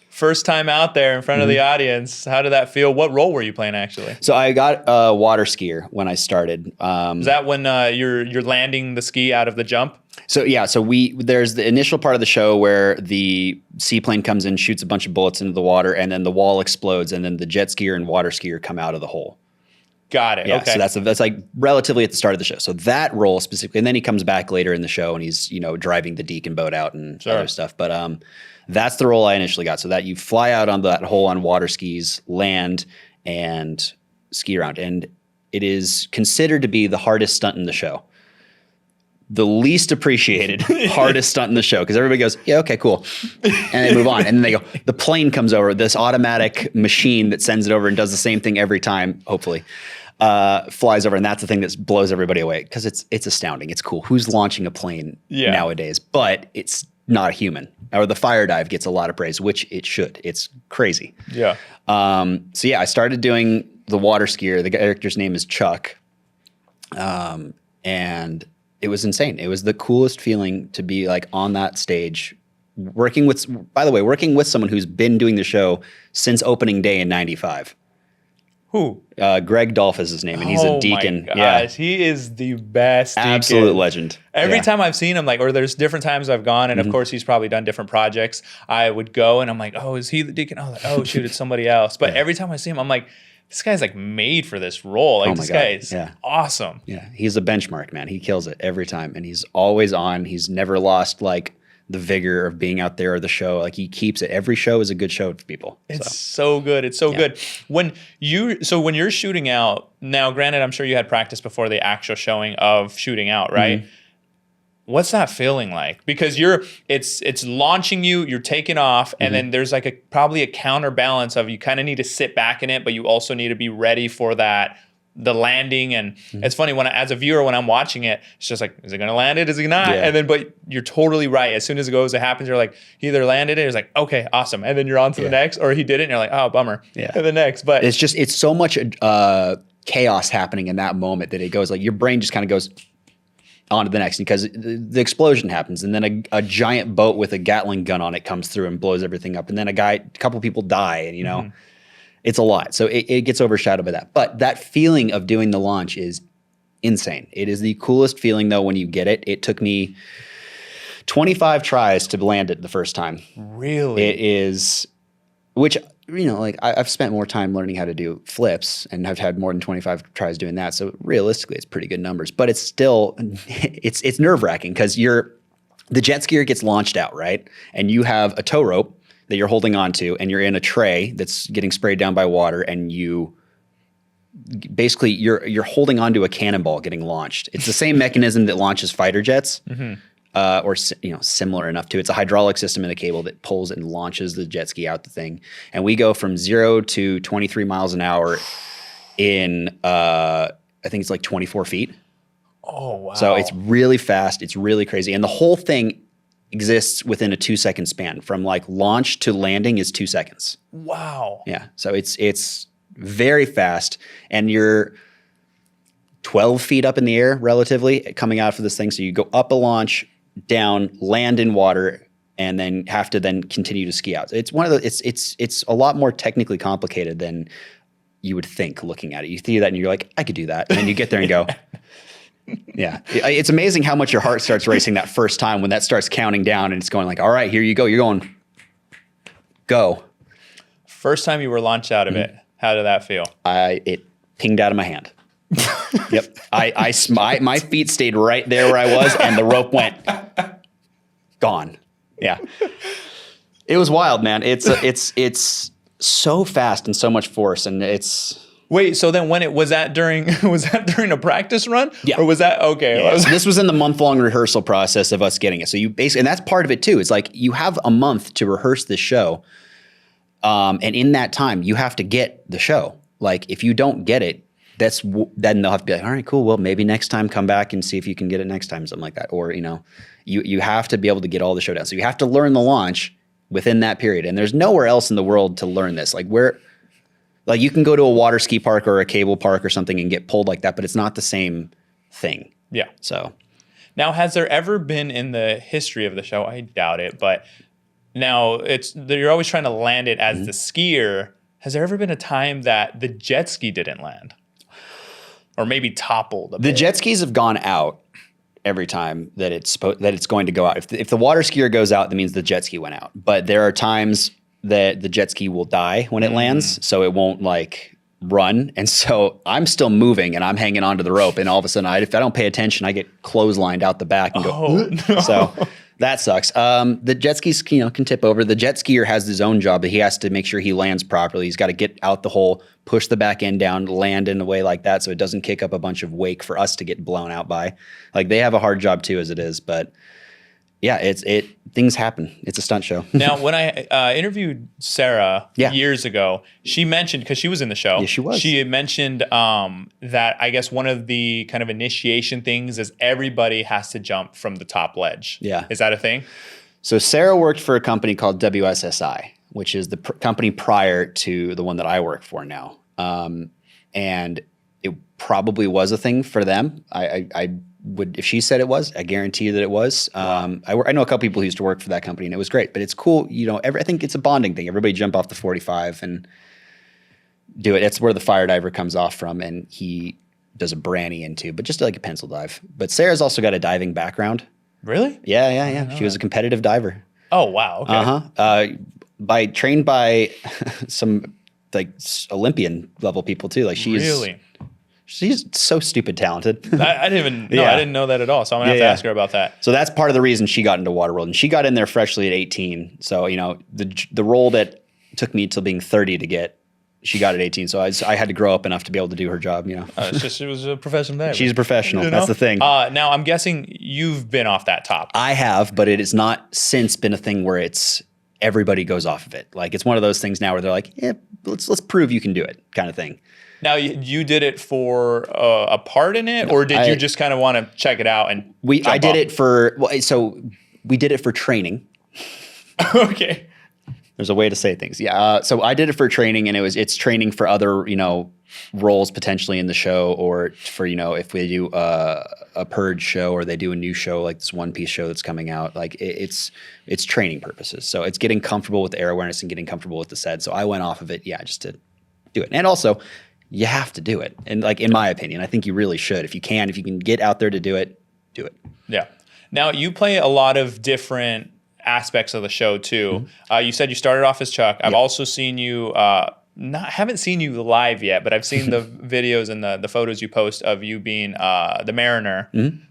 first time out there in front of the audience. How did that feel? What role were you playing actually?
So I got a water skier when I started.
Is that when you're landing the ski out of the jump?
So there's the initial part of the show where the seaplane comes in, shoots a bunch of bullets into the water, and then the wall explodes, and then the jet skier and water skier come out of the hole.
Got it.
Yeah,
okay.
So that's like relatively at the start of the show. So that role specifically, and then he comes back later in the show and he's driving the Deacon boat out and other stuff. But that's the role I initially got. So that you fly out on that hole on water skis, land, and ski around, and it is considered to be the hardest stunt in the show. The least appreciated, hardest stunt in the show because everybody goes, yeah, okay, cool. And they move on. And then they go, the plane comes over, this automatic machine that sends it over and does the same thing every time, hopefully. flies over, and that's the thing that blows everybody away because it's astounding. It's cool. Who's launching a plane nowadays? But it's not a human. Or the fire dive gets a lot of praise, which it should. It's crazy.
Yeah.
So yeah, I started doing the water skier. The character's name is Chuck. And it was insane. It was the coolest feeling to be like on that stage working with someone who's been doing the show since opening day in 95.
Who?
Greg Dolph is his name, and he's a deacon.
My gosh, he is the best deacon.
Absolute legend.
Every time I've seen him, like, or there's different times I've gone, and of course he's probably done different projects. I would go, and I'm like, oh, is he the deacon? Oh, like, oh shoot, it's somebody else. But every time I see him, I'm like, this guy's like made for this role. Like this guy is awesome.
Yeah, he's a benchmark, man. He kills it every time, and he's always on. He's never lost like the vigor of being out there or the show. Like he keeps it. Every show is a good show for people.
It's so good. It's so good. When you're shooting out, now granted, I'm sure you had practice before the actual showing of shooting out, right? Mm-hmm. What's that feeling like? Because it's launching you, you're taking off, and then there's like probably a counterbalance of you kind of need to sit back in it, but you also need to be ready for the landing. And it's funny as a viewer, when I'm watching it, it's just like, is it going to land it? Is it not? Yeah. And then, but you're totally right. As soon as it happens, you're like, he either landed it, it's like, okay, awesome. And then you're on to the next, or he did it, and you're like, oh, bummer. Yeah. And the next, but
it's so much chaos happening in that moment that it goes like, your brain just kind of goes on to the next, because the explosion happens, and then a giant boat with a Gatling gun on it comes through and blows everything up. And then a couple people die, and it's a lot. So it gets overshadowed by that. But that feeling of doing the launch is insane. It is the coolest feeling, though, when you get it. It took me 25 tries to land it the first time.
Really?
It is, which, like I've spent more time learning how to do flips, and I've had more than 25 tries doing that. So realistically, it's pretty good numbers. But it's still, it's nerve-wracking because the jet skier gets launched out, right? And you have a tow rope that you're holding on to, and you're in a tray that's getting sprayed down by water, and you're holding onto a cannonball getting launched. It's the same mechanism that launches fighter jets, or similar enough to. It's a hydraulic system in a cable that pulls and launches the jet ski out the thing. And we go from 0 to 23 miles an hour in I think it's like 24 feet.
Oh wow!
So it's really fast. It's really crazy, and the whole thing exists within a 2-second span. From like launch to landing is 2 seconds.
Wow.
Yeah. So it's very fast, and you're 12 feet up in the air relatively coming out for this thing. So you go up a launch, down, land in water, and then have to then continue to ski out. It's it's a lot more technically complicated than you would think looking at it. You see that and you're like, I could do that. And then you get there and go, yeah. It's amazing how much your heart starts racing that first time when that starts counting down and it's going like, all right, here you go. You're going, go.
First time you were launched out of it, how did that feel?
It pinged out of my hand. Yep. My feet stayed right there where I was, and the rope went gone. Yeah. It was wild, man. It's so fast and so much force, and it's.
Wait, so then was that during a practice run?
Yeah.
Or was that okay?
Yeah. This was in the month-long rehearsal process of us getting it. So you basically, and that's part of it too. It's like you have a month to rehearse this show. And in that time, you have to get the show. Like if you don't get it, then they'll have to be like, all right, cool. Well, maybe next time come back and see if you can get it next time, something like that. Or, you have to be able to get all the show down. So you have to learn the launch within that period. And there's nowhere else in the world to learn this. Like you can go to a water ski park or a cable park or something and get pulled like that, but it's not the same thing.
Yeah.
So
now, has there ever been in the history of the show, I doubt it, but now you're always trying to land it as the skier. Has there ever been a time that the jet ski didn't land? Or maybe toppled a bit?
The jet skis have gone out every time that it's going to go out. If the water skier goes out, that means the jet ski went out. But there are times that the jet ski will die when it lands, so it won't like run. And so I'm still moving and I'm hanging onto the rope, and all of a sudden, if I don't pay attention, I get clotheslined out the back and go. No. So that sucks. The jet skis, can tip over. The jet skier has his own job, but he has to make sure he lands properly. He's got to get out the hole, push the back end down, land in a way like that so it doesn't kick up a bunch of wake for us to get blown out by. Like they have a hard job too as it is, but yeah, things happen. It's a stunt show.
Now, when I interviewed Sarah
Yeah.
years ago, she mentioned, because she was in the show.
Yeah, she was.
She had mentioned that I guess one of the kind of initiation things is everybody has to jump from the top ledge.
Yeah.
Is that a thing?
So Sarah worked for a company called WSSI, which is the company prior to the one that I work for now. And it probably was a thing for them. I would, if she said it was, I guarantee you that it was. I know a couple people who used to work for that company, and it was great. But it's cool, you know. I think it's a bonding thing. Everybody jump off the 45 and do it. That's where the fire diver comes off from, and he does a branny into, but just like a pencil dive. But Sarah's also got a diving background.
Really?
Yeah. She was a competitive diver.
Oh, wow. Okay.
Trained by some like Olympian level people too. Like she's so stupid talented.
I didn't know that at all. So I'm gonna have to ask her about that.
So that's part of the reason she got into WaterWorld, and she got in there freshly at 18. So you know the role that took me till being 30 to get, she got at 18. So I had to grow up enough to be able to do her job. You know,
it's just she was a professional diver.
She's a professional.
You know?
That's the thing.
Now I'm guessing you've been off that top.
I have, but it has not since been a thing where it's everybody goes off of it. Like it's one of those things now where they're like, yeah, let's prove you can do it, kind of thing.
Now you did it for a part in it, or did you just kind of want to check it out and?
I did it for we did it for training.
Okay.
There's a way to say things. Yeah. So I did it for training, and it's training for other, you know, roles potentially in the show, or for, you know, if we do a purge show or they do a new show like this One Piece show that's coming out, like it's training purposes. So it's getting comfortable with the air awareness and getting comfortable with the set. So I went off of it, just to do it. And also, you have to do it. And like, in my opinion, I think you really should. If you can get out there to do it, do it.
Yeah. Now you play a lot of different aspects of the show too. Mm-hmm. You said you started off as Chuck. I've also seen you, haven't seen you live yet, but I've seen the videos and the photos you post of you being the Mariner. Mm-hmm.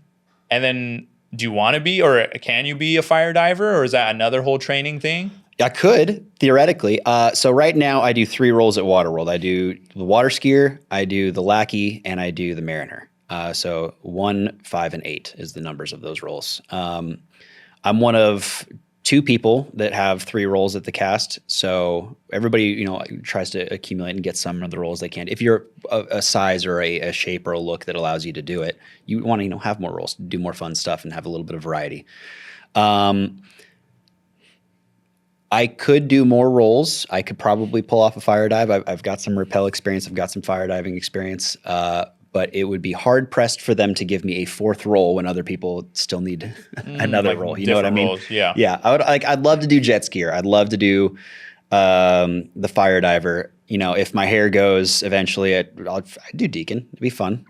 And then do you want to be, or can you be a fire diver, or is that another whole training thing?
I could, theoretically. So right now I do 3 roles at WaterWorld. I do the water skier, I do the lackey, and I do the Mariner. So 1, 5, and 8 is the numbers of those roles. I'm one of 2 people that have 3 roles at the cast. So everybody, you know, tries to accumulate and get some of the roles they can. If you're a size or a shape or a look that allows you to do it, you want to, you know, have more roles, do more fun stuff, and have a little bit of variety. I could do more roles. I could probably pull off a fire dive. I've got some rappel experience. I've got some fire diving experience. But it would be hard pressed for them to give me a 4th role when other people still need another role. You know what I mean?
Roles, yeah.
Yeah. I'd love to do jet skier. I'd love to do the fire diver. You know, if my hair goes eventually, I'd do deacon. It'd be fun.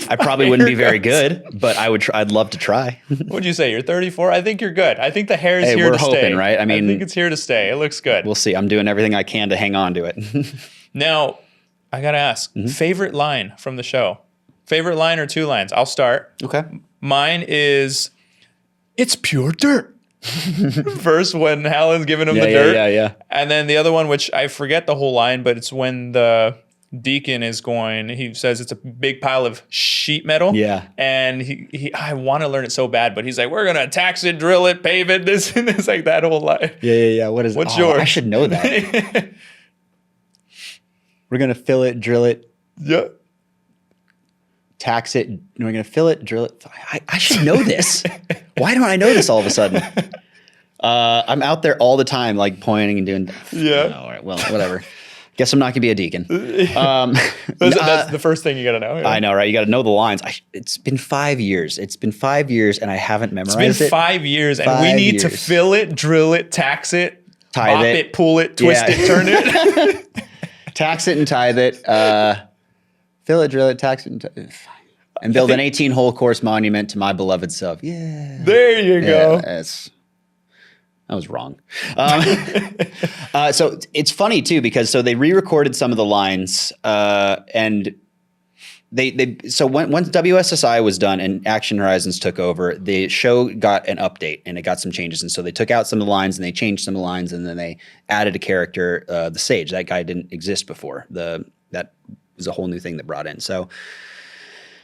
I probably wouldn't be very good, but I'd love to try.
What'd you say? You're 34? I think you're good. I think the hair is here to stay.
We're hoping, right? I mean,
I think it's here to stay. It looks good.
We'll see. I'm doing everything I can to hang on to it.
Now, I got to ask, favorite line from the show? Favorite line or 2 lines? I'll start.
Okay.
Mine is, "It's pure dirt." First, when Helen's giving him the dirt.
Yeah.
And then the other one, which I forget the whole line, but it's when the deacon is going, he says it's a big pile of sheet metal.
Yeah.
And I want to learn it so bad, but he's like, "We're going to tax it, drill it, pave it," this and this, like that whole line.
Yeah. What's yours? I should know that. We're going to fill it, drill it.
Yeah.
Tax it. We're going to fill it, drill it. I should know this. Why don't I know this all of a sudden? I'm out there all the time, like pointing and doing.
Yeah.
All right. Well, whatever. Guess I'm not going to be a deacon.
That's the first thing you got to know. Yeah.
I know, right? You got to know the lines. It's been 5 years. It's been 5 years, and I haven't memorized it.
It's been 5 years, and we need to fill it, drill it, tax it,
tithe
it, pull it, twist it, turn it.
Tax it and tithe it. Fill it, drill it, tax it, and build an 18-hole course monument to my beloved self. Yeah.
There you go.
I was wrong. So it's funny too, because they re-recorded some of the lines, and so once WSSI was done and Action Horizons took over, the show got an update and it got some changes. And so they took out some of the lines and they changed some of the lines, and then they added a character, the Sage. That guy didn't exist before. That was a whole new thing that brought in. So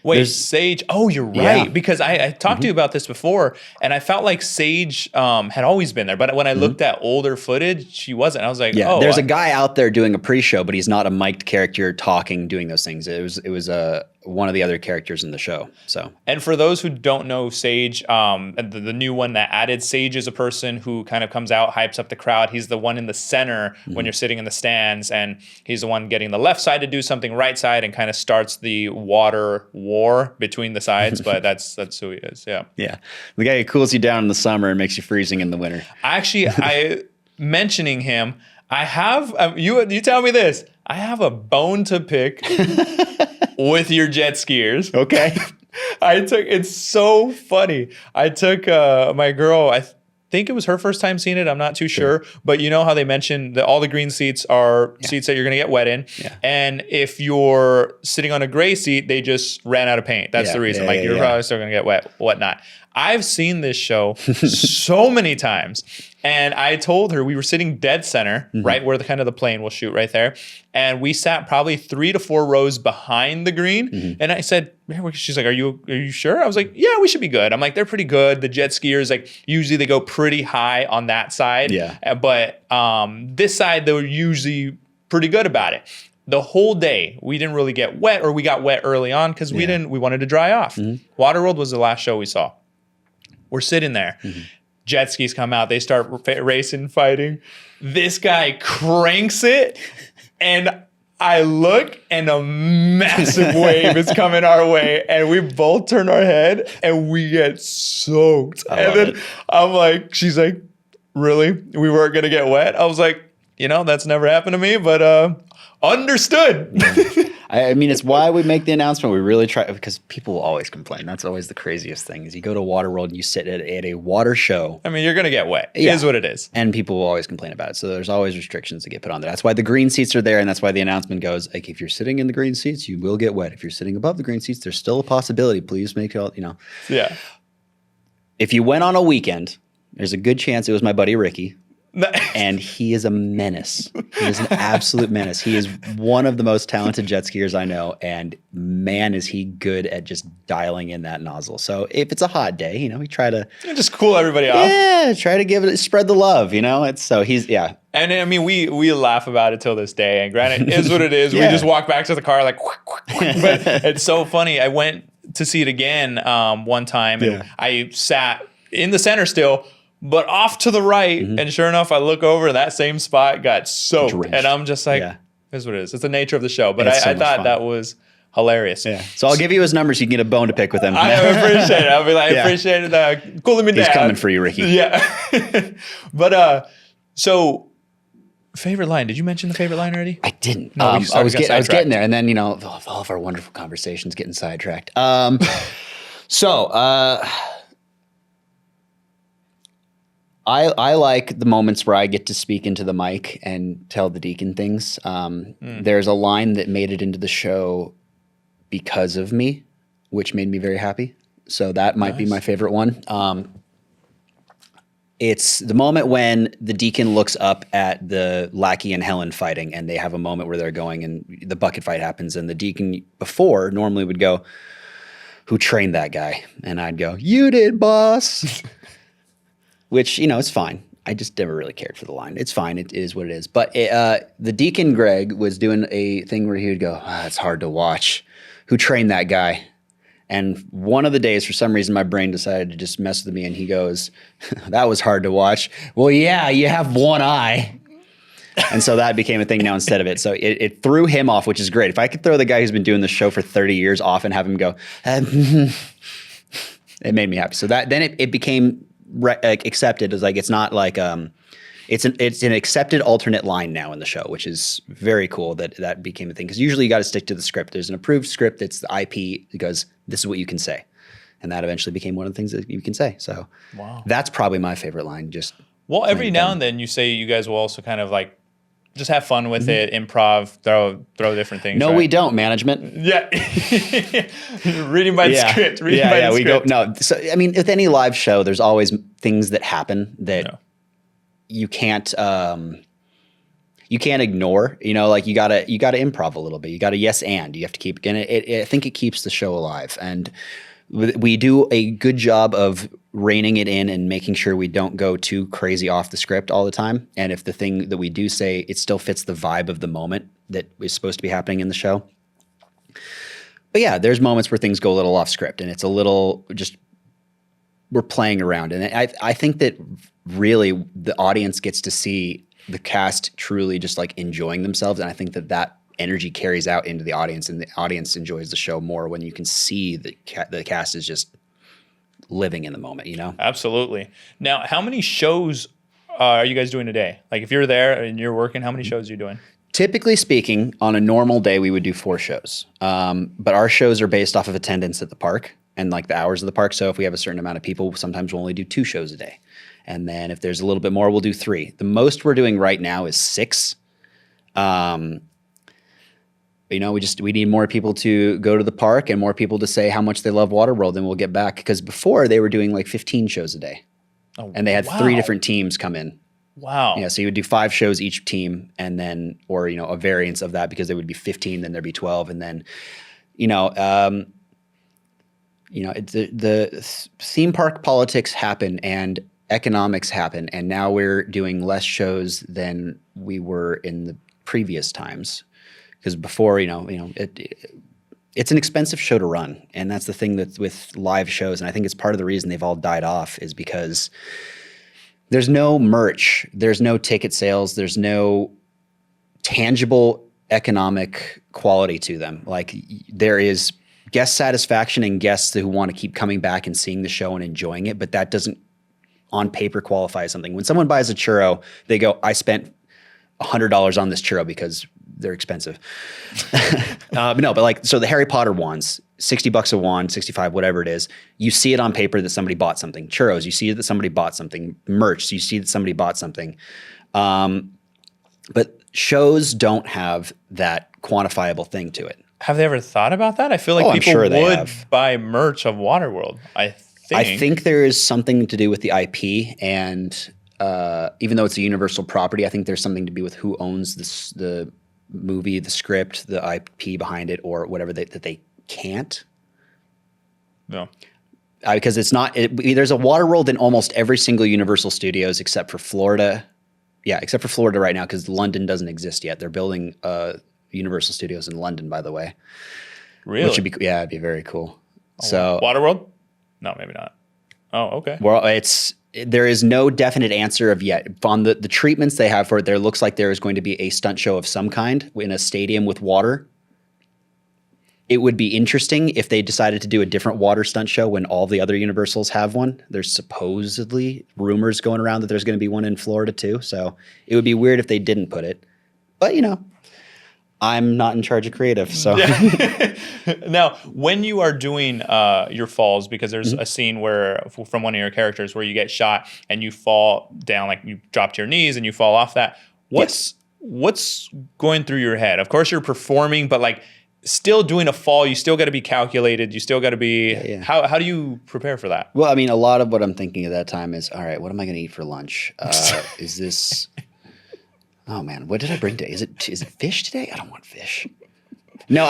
Wait, Sage. Oh, you're right.
Yeah.
Because I talked to you about this before, and I felt like Sage had always been there. But when I looked at older footage, she wasn't. I was like,
Yeah,
oh.
there's a guy out there doing a pre-show, but he's not a mic'd character talking, doing those things. It was one of the other characters in the show. So,
And for those who don't know Sage, the new one that added, Sage is a person who kind of comes out, hypes up the crowd. He's the one in the center when you're sitting in the stands, and he's the one getting the left side to do something, right side, and kind of starts the water war between the sides. But that's who he is. Yeah.
yeah, the guy who cools you down in the summer and makes you freezing in the winter.
I mentioning him, I have you tell me this. I have a bone to pick with your jet skiers.
Okay.
It's so funny. I took my girl, I think it was her first time seeing it. I'm not too sure. But you know how they mentioned that all the green seats are seats that you're going to get wet in. Yeah. And if you're sitting on a gray seat, they just ran out of paint. That's the reason. You're probably still going to get wet, whatnot. I've seen this show so many times. And I told her we were sitting dead center, right where the plane will shoot right there. And we sat probably 3 to 4 rows behind the green. And I said, she's like, are you sure? I was like, yeah, we should be good. I'm like, they're pretty good. The jet skiers, like usually they go pretty high on that side. Yeah. But this side, they were usually pretty good about it. The whole day, we didn't really get wet, or we got wet early on because we wanted to dry off. WaterWorld was the last show we saw. We're sitting there. Jet skis come out. They start racing, fighting. This guy cranks it, and I look, and a massive wave is coming our way, and we both turn our head, and we get soaked. And then I'm like, she's like, really? We weren't going to get wet? I was like, that's never happened to me, but understood.
I mean, it's why we make the announcement. We really try, because people will always complain. That's always the craziest thing, is you go to WaterWorld and you sit at a water show.
I mean, you're going to get wet. It is what it is.
And people will always complain about it. So there's always restrictions that get put on there. That's why the green seats are there, and that's why the announcement goes, like, if you're sitting in the green seats, you will get wet. If you're sitting above the green seats, there's still a possibility. Please make it,
Yeah.
If you went on a weekend, there's a good chance it was my buddy Ricky. And he is a menace. He is an absolute menace. He is one of the most talented jet skiers I know, and man, is he good at just dialing in that nozzle. So if it's a hot day, we try to
just cool everybody off.
Yeah, try to spread the love.
And I mean, we laugh about it till this day. And granted, it is what it is. We just walk back to the car like, but it's so funny. I went to see it again one time, and I sat in the center still, but off to the right, and sure enough, I look over, and that same spot got soaked. Drenched. And I'm just like, this is what it is. It's the nature of the show. But I thought that was hilarious.
Yeah. So I'll give you his number so you can get a bone to pick with him.
I appreciate it. I'll be like, I appreciate it. Cooling me down.
He's coming for you, Ricky.
Yeah. But so favorite line. Did you mention the favorite line already?
I didn't. I was getting there, and then all of our wonderful conversations getting sidetracked. I like the moments where I get to speak into the mic and tell the Deacon things. There's a line that made it into the show because of me, which made me very happy. So that might be my favorite one. It's the moment when the Deacon looks up at the Lackey and Helen fighting, and they have a moment where they're going, and the bucket fight happens, and the Deacon before normally would go, "Who trained that guy?" And I'd go, "You did, boss." Which, it's fine. I just never really cared for the line. It's fine. It is what it is. But the Deacon Greg was doing a thing where he would go, it's hard to watch. Who trained that guy? And one of the days, for some reason, my brain decided to just mess with me, and he goes, that was hard to watch. Well, yeah, you have one eye. And so that became a thing now instead of it. So it threw him off, which is great. If I could throw the guy who's been doing the show for 30 years off and have him go, it made me happy. So then it became accepted as it's not like it's an accepted alternate line now in the show, which is very cool that became a thing, because usually you got to stick to the script. There's an approved script that's the IP that goes, this is what you can say, and that eventually became one of the things that you can say. So that's probably my favorite line.
Every now and then you say you guys will also kind of like just have fun with it, improv, throw different things.
No,
right?
We don't. Management.
Yeah. Reading by the script.
We go. No. So, I mean, with any live show, there's always things that happen that you can't you can't ignore, like you gotta improv a little bit. You gotta yes and you have to keep, and I think it keeps the show alive. And we do a good job of reining it in and making sure we don't go too crazy off the script all the time. And if the thing that we do say, it still fits the vibe of the moment that is supposed to be happening in the show. But yeah, there's moments where things go a little off script and it's a little just, we're playing around. And I think that really the audience gets to see the cast truly just like enjoying themselves. And I think that energy carries out into the audience, and the audience enjoys the show more when you can see the cast is just living in the moment,
Absolutely. Now, how many shows are you guys doing a day? Like if you're there and you're working, how many shows are you doing?
Typically speaking, on a normal day, we would do 4 shows. But our shows are based off of attendance at the park and like the hours of the park. So if we have a certain amount of people, sometimes we'll only do 2 shows a day. And then if there's a little bit more, we'll do 3. The most we're doing right now is 6. We need more people to go to the park and more people to say how much they love WaterWorld, and we'll get back. Because before they were doing like 15 shows a day. Oh, and they had 3 different teams come in.
Wow.
Yeah, so you would do 5 shows each team, and then, or, a variance of that, because there would be 15, then there'd be 12. And then, the theme park politics happen and economics happen. And now we're doing less shows than we were in the previous times. Because before, it's an expensive show to run. And that's the thing that's with live shows. And I think it's part of the reason they've all died off is because there's no merch, there's no ticket sales, there's no tangible economic quality to them. Like there is guest satisfaction and guests who want to keep coming back and seeing the show and enjoying it, but that doesn't on paper qualify as something. When someone buys a churro, they go, I spent $100 on this churro because they're expensive. But like, so the Harry Potter wands, $60 a wand, 65, whatever it is. You see it on paper that somebody bought something. Churros, you see that somebody bought something. Merch, you see that somebody bought something. But shows don't have that quantifiable thing to it.
Have they ever thought about that? I feel like people would buy merch of WaterWorld. I
think there is something to do with the IP, and even though it's a universal property, I think there's something to do with who owns the movie, the script, the IP behind it, or whatever that they can't.
No.
Because it's not, there's a WaterWorld in almost every single Universal Studios except for Florida. Yeah, except for Florida right now, because London doesn't exist yet. They're building Universal Studios in London, by the way.
Really?
Which would be, yeah, it'd be very cool.
Oh,
so
WaterWorld? No, maybe not. Oh, okay.
Well, there is no definite answer of yet. On the treatments they have for it, there looks like there is going to be a stunt show of some kind in a stadium with water. It would be interesting if they decided to do a different water stunt show when all the other Universals have one. There's supposedly rumors going around that there's going to be one in Florida too. So it would be weird if they didn't put it. But, I'm not in charge of creative, so.
Yeah. Now, when you are doing your falls, because there's a scene where, from one of your characters, where you get shot and you fall down, like you drop to your knees and you fall off that. What's going through your head? Of course, you're performing, but like still doing a fall, you still got to be calculated. You still got to be. Yeah. How do you prepare for that?
Well, I mean, a lot of what I'm thinking at that time is, all right, what am I going to eat for lunch? Is this? Oh man, what did I bring today? Is it fish today? I don't want fish. No,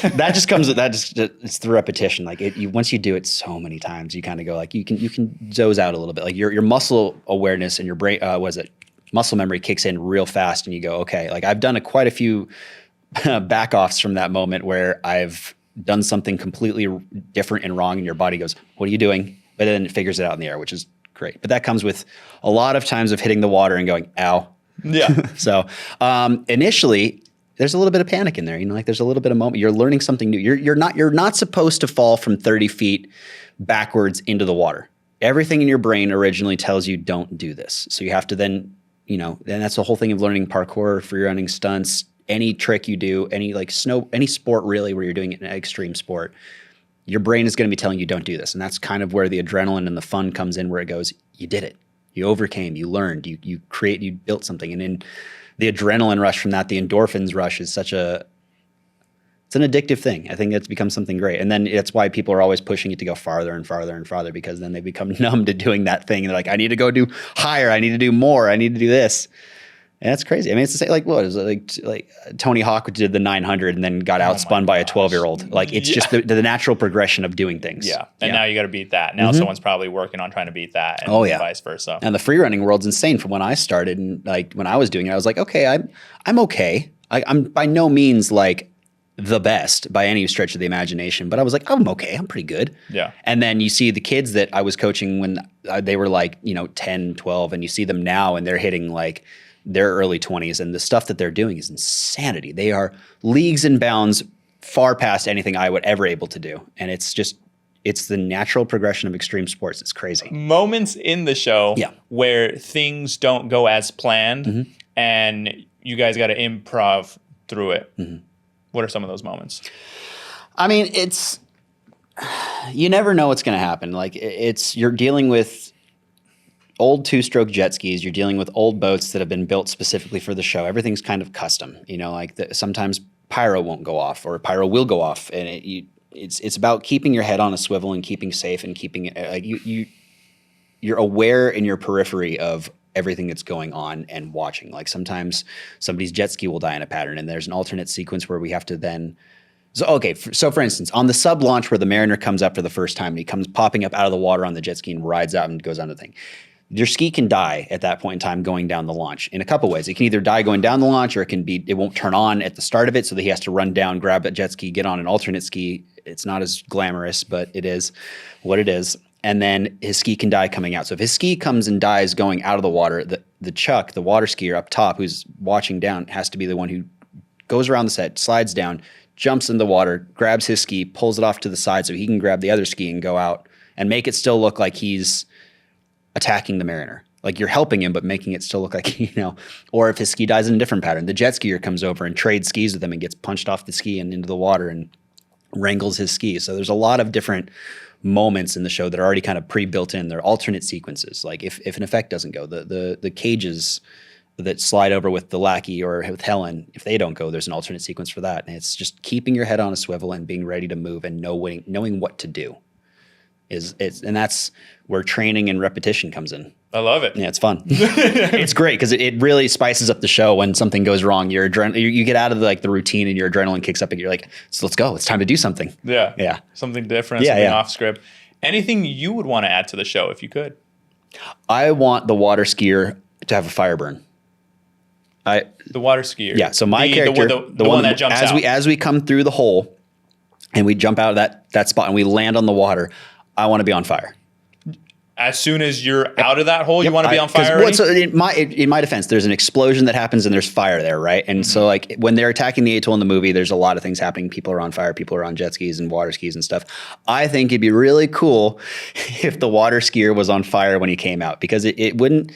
that just comes. It's the repetition. Like once you do it so many times, you kind of go like you can doze out a little bit. Like your muscle awareness and your brain, muscle memory kicks in real fast, and you go, okay. Like I've done quite a few back offs from that moment where I've done something completely different and wrong, and your body goes, "What are you doing?" But then it figures it out in the air, which is great. But that comes with a lot of times of hitting the water and going, "Ow."
Yeah.
So initially, there's a little bit of panic in there. Like there's a little bit of moment. You're learning something new. You're not supposed to fall from 30 feet backwards into the water. Everything in your brain originally tells you don't do this. So you have to then, and that's the whole thing of learning parkour, freerunning, stunts, any trick you do, any sport really where you're doing it in an extreme sport. Your brain is going to be telling you don't do this. And that's kind of where the adrenaline and the fun comes in, where it goes, you did it. You overcame, you learned, you built something. And in the adrenaline rush from that, the endorphins rush is it's an addictive thing. I think it's become something great. And then that's why people are always pushing it to go farther and farther and farther, because then they become numb to doing that thing. And they're like, I need to go do higher. I need to do more. I need to do this. And that's crazy. I mean, it's the same, like what is it like Tony Hawk did the 900 and then got outspun by a 12-year-old. Like it's just the natural progression of doing things.
Yeah. And now you got to beat that. Now someone's probably working on trying to beat that and vice versa.
And the freerunning world's insane from when I started. And like when I was doing it, I was like, okay, I'm okay. I'm by no means like the best by any stretch of the imagination, but I was like, I'm okay. I'm pretty good.
Yeah.
And then you see the kids that I was coaching when they were like, 10, 12, and you see them now and they're hitting like their early 20s, and the stuff that they're doing is insanity. They are leagues and bounds far past anything I would ever able to do. And it's the natural progression of extreme sports. It's crazy.
Moments in the show where things don't go as planned and you guys got to improv through it. What are some of those moments?
I mean, you never know what's going to happen. Like you're dealing with old 2-stroke jet skis. You're dealing with old boats that have been built specifically for the show. Everything's kind of custom. Sometimes pyro won't go off, or pyro will go off, and it's about keeping your head on a swivel and keeping safe and keeping it you're aware in your periphery of everything that's going on and watching. Like sometimes somebody's jet ski will die in a pattern, and there's an alternate sequence where we have to then. So for instance, on the sub launch where the Mariner comes up for the first time and he comes popping up out of the water on the jet ski and rides out and goes on the thing. Your ski can die at that point in time going down the launch in a couple ways. It can either die going down the launch, or it won't turn on at the start of it, so that he has to run down, grab a jet ski, get on an alternate ski. It's not as glamorous, but it is what it is. And then his ski can die coming out. So if his ski comes and dies going out of the water, the Chuck, the water skier up top who's watching down, has to be the one who goes around the set, slides down, jumps in the water, grabs his ski, pulls it off to the side so he can grab the other ski and go out and make it still look like he's attacking the Mariner. Like you're helping him, but making it still look like, or if his ski dies in a different pattern, the jet skier comes over and trades skis with him and gets punched off the ski and into the water and wrangles his ski. So there's a lot of different moments in the show that are already kind of pre-built in. They're alternate sequences. Like if an effect doesn't go, the cages that slide over with the lackey or with Helen, if they don't go, there's an alternate sequence for that. And it's just keeping your head on a swivel and being ready to move and knowing what to do. And that's where training and repetition comes in.
I love it.
Yeah, it's fun. It's great because it really spices up the show when something goes wrong. You get out of the routine and your adrenaline kicks up and you're like, so let's go. It's time to do something.
Yeah.
Yeah.
Something different, something off script. Anything you would want to add to the show if you could?
I want the water skier to have a fire burn.
The water skier.
Yeah. So my character,
the one that jumps out.
As we come through the hole and we jump out of that spot and we land on the water, I want to be on fire.
As soon as you're out of that hole, you want to be on fire already?
So in my defense, there's an explosion that happens and there's fire there, right? And so like when they're attacking the atoll in the movie, there's a lot of things happening. People are on fire. People are on jet skis and water skis and stuff. I think it'd be really cool if the water skier was on fire when he came out, because it wouldn't.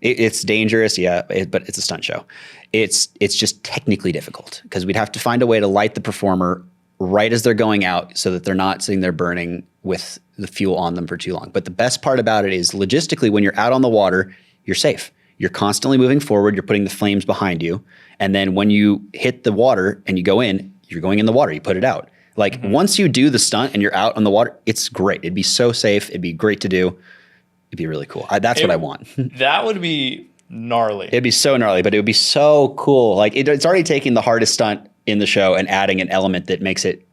It's dangerous, but it's a stunt show. It's just technically difficult because we'd have to find a way to light the performer right as they're going out so that they're not sitting there burning with the fuel on them for too long. But the best part about it is logistically, when you're out on the water, you're safe. You're constantly moving forward. You're putting the flames behind you. And then when you hit the water and you go in, you're going in the water. You put it out. Like once you do the stunt and you're out on the water, it's great. It'd be so safe. It'd be great to do. It'd be really cool. That's what I want.
That would be gnarly.
It'd be so gnarly, but it would be so cool. Like it's already taking the hardest stunt in the show and adding an element that makes it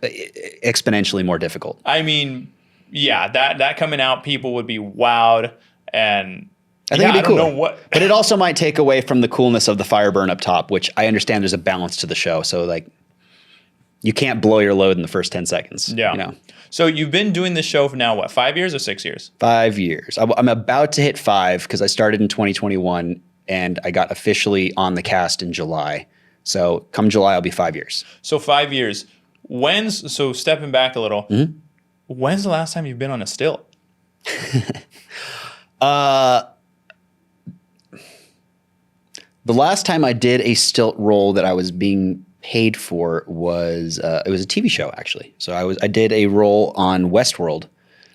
exponentially more difficult.
I mean, yeah, that coming out, people would be wowed, and
I think it'd be cool.
I don't know what,
but it also might take away from the coolness of the fire burn up top, which I understand there's a balance to the show. So like, you can't blow your load in the first 10 seconds.
Yeah. So you've been doing this show for now, what, 5 years or 6 years?
5 years. I'm about to hit 5 because I started in 2021 and I got officially on the cast in July. So come July, I'll be 5 years.
So 5 years. So stepping back a little, when's the last time you've been on a stilt?
The last time I did a stilt role that I was being paid for was it was a TV show actually. So I did a role on Westworld.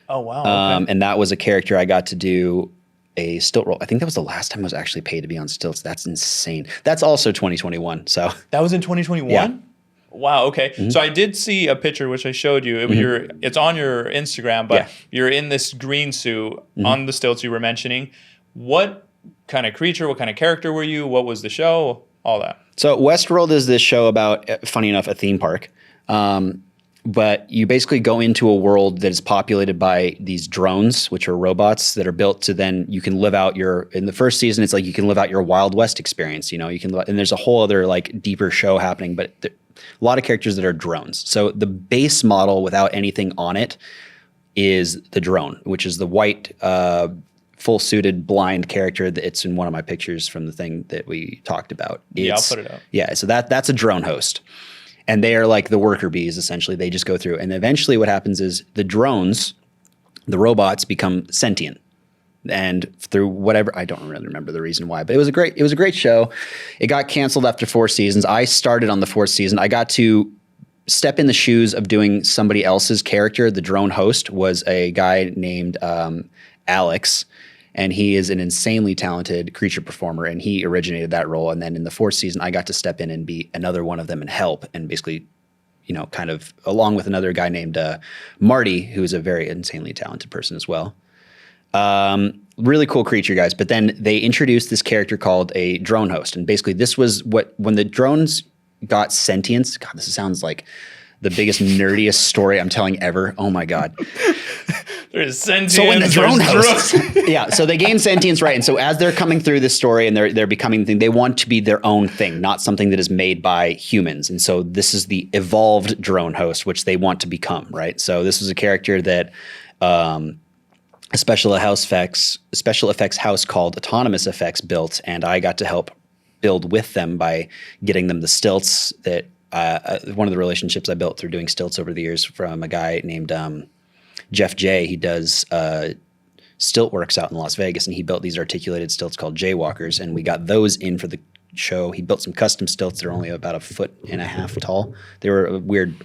Oh wow! Okay.
And that was a character I got to do a stilt role. I think that was the last time I was actually paid to be on stilts. That's insane. That's also 2021. So
that was in 2021.
Yeah.
Wow. Okay. So I did see a picture which I showed you. It's on your Instagram, but you're in this green suit on the stilts you were mentioning. What kind of creature? What kind of character were you? What was the show? All that.
So Westworld is this show about, funny enough, a theme park. But you basically go into a world that is populated by these drones, which are robots that are built to then you can live out in the first season, it's like you can live out your Wild West experience, you can, and there's a whole other like deeper show happening, but a lot of characters that are drones. So the base model without anything on it is the drone, which is the white, full suited blind character. It's in one of my pictures from the thing that we talked about.
Yeah, I'll put it up.
Yeah. So that's a drone host. And they are like the worker bees, essentially. They just go through. And eventually what happens is the drones, the robots, become sentient. And through whatever, I don't really remember the reason why, but it was a great show. It got canceled after 4 seasons. I started on the 4th season. I got to step in the shoes of doing somebody else's character. The drone host was a guy named Alex. And he is an insanely talented creature performer, and he originated that role. And then in the 4th season, I got to step in and be another one of them and help, and basically, kind of along with another guy named Marty, who is a very insanely talented person as well. Really cool creature, guys. But then they introduced this character called a drone host, and basically this was when the drones got sentience. God, this sounds like the biggest nerdiest story I'm telling ever. Oh my God.
There's sentience.
So when the drone hosts, yeah, so they gain sentience, right? And so as they're coming through this story and they're becoming the thing, they want to be their own thing, not something that is made by humans. And so this is the evolved drone host, which they want to become, right? So this was a character that a special effects house called Autonomous Effects built, and I got to help build with them by getting them the stilts that one of the relationships I built through doing stilts over the years from a guy named Jeff J. He does stilt works out in Las Vegas, and he built these articulated stilts called Jaywalkers, and we got those in for the show. He built some custom stilts. They're only about 1.5 feet tall. They were a weird,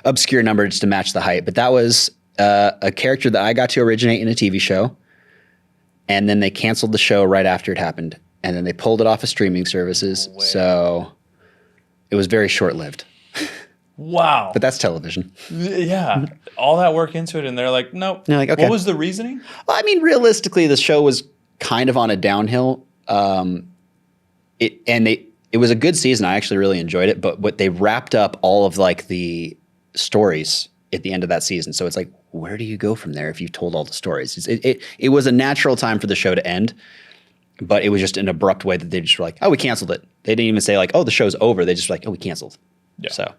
obscure number just to match the height, but that was a character that I got to originate in a TV show, and then they canceled the show right after it happened, and then they pulled it off of streaming services, so it was very short-lived.
Wow.
But that's television.
Yeah. All that work into it, and they're like, nope.
They're like, okay.
What was the reasoning?
Well, I mean, realistically, the show was kind of on a downhill. It was a good season. I actually really enjoyed it. But what they wrapped up all of like the stories at the end of that season. So it's like, where do you go from there if you've told all the stories? It was a natural time for the show to end, but it was just an abrupt way that they just were like, oh, we canceled it. They didn't even say like, oh, the show's over. They just were like, oh, we canceled. Yeah. So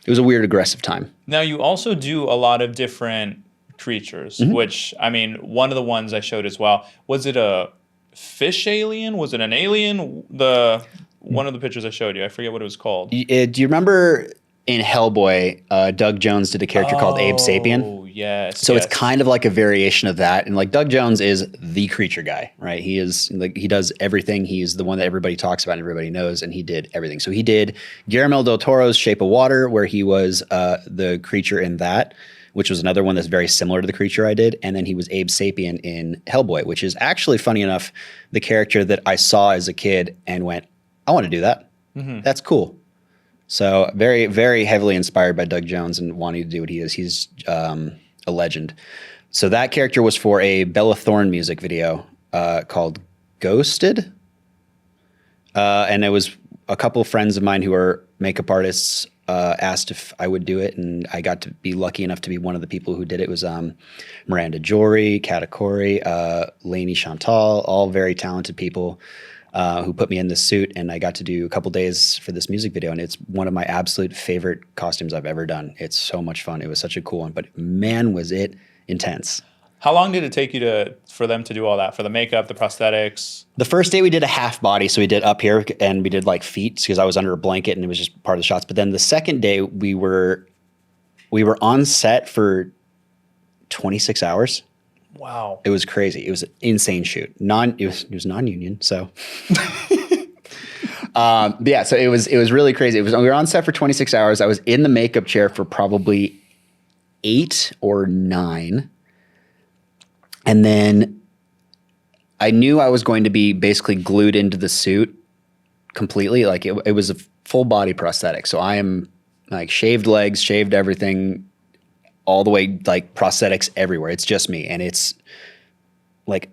it was a weird, aggressive time.
Now, you also do a lot of different creatures, which, I mean, one of the ones I showed as well, was it a fish alien? Was it an alien? One of the pictures I showed you, I forget what it was called. Do
you remember in Hellboy, Doug Jones did a character called Abe Sapien?
Oh, yes.
So it's kind of like a variation of that. And like Doug Jones is the creature guy, right? He is like, he does everything. He's the one that everybody talks about and everybody knows, and he did everything. So he did Guillermo del Toro's Shape of Water, where he was the creature in that, which was another one that's very similar to the creature I did. And then he was Abe Sapien in Hellboy, which is actually, funny enough, the character that I saw as a kid and went, I want to do that. That's cool. So very, very heavily inspired by Doug Jones and wanting to do what he is. He's a legend. So that character was for a Bella Thorne music video called Ghosted. And it was a couple of friends of mine who are makeup artists asked if I would do it. And I got to be lucky enough to be one of the people who did it. It was Miranda Jory, Katakori, Lainey Chantal, all very talented people. Who put me in this suit, and I got to do a couple days for this music video, and it's one of my absolute favorite costumes I've ever done. It's so much fun. It was such a cool one, but man, was it intense.
How long did it take you for them to do all that, for the makeup, the prosthetics?
The first day we did a half body, so we did up here, and we did like feet because I was under a blanket, and it was just part of the shots. But then the second day we were on set for 26 hours.
Wow.
It was crazy. It was an insane shoot. It was non-union, so yeah, so it was really crazy. We were on set for 26 hours. I was in the makeup chair for probably 8 or 9. And then I knew I was going to be basically glued into the suit completely. Like it was a full body prosthetic. So I am like shaved legs, shaved everything, all the way, like prosthetics everywhere. It's just me. And it's like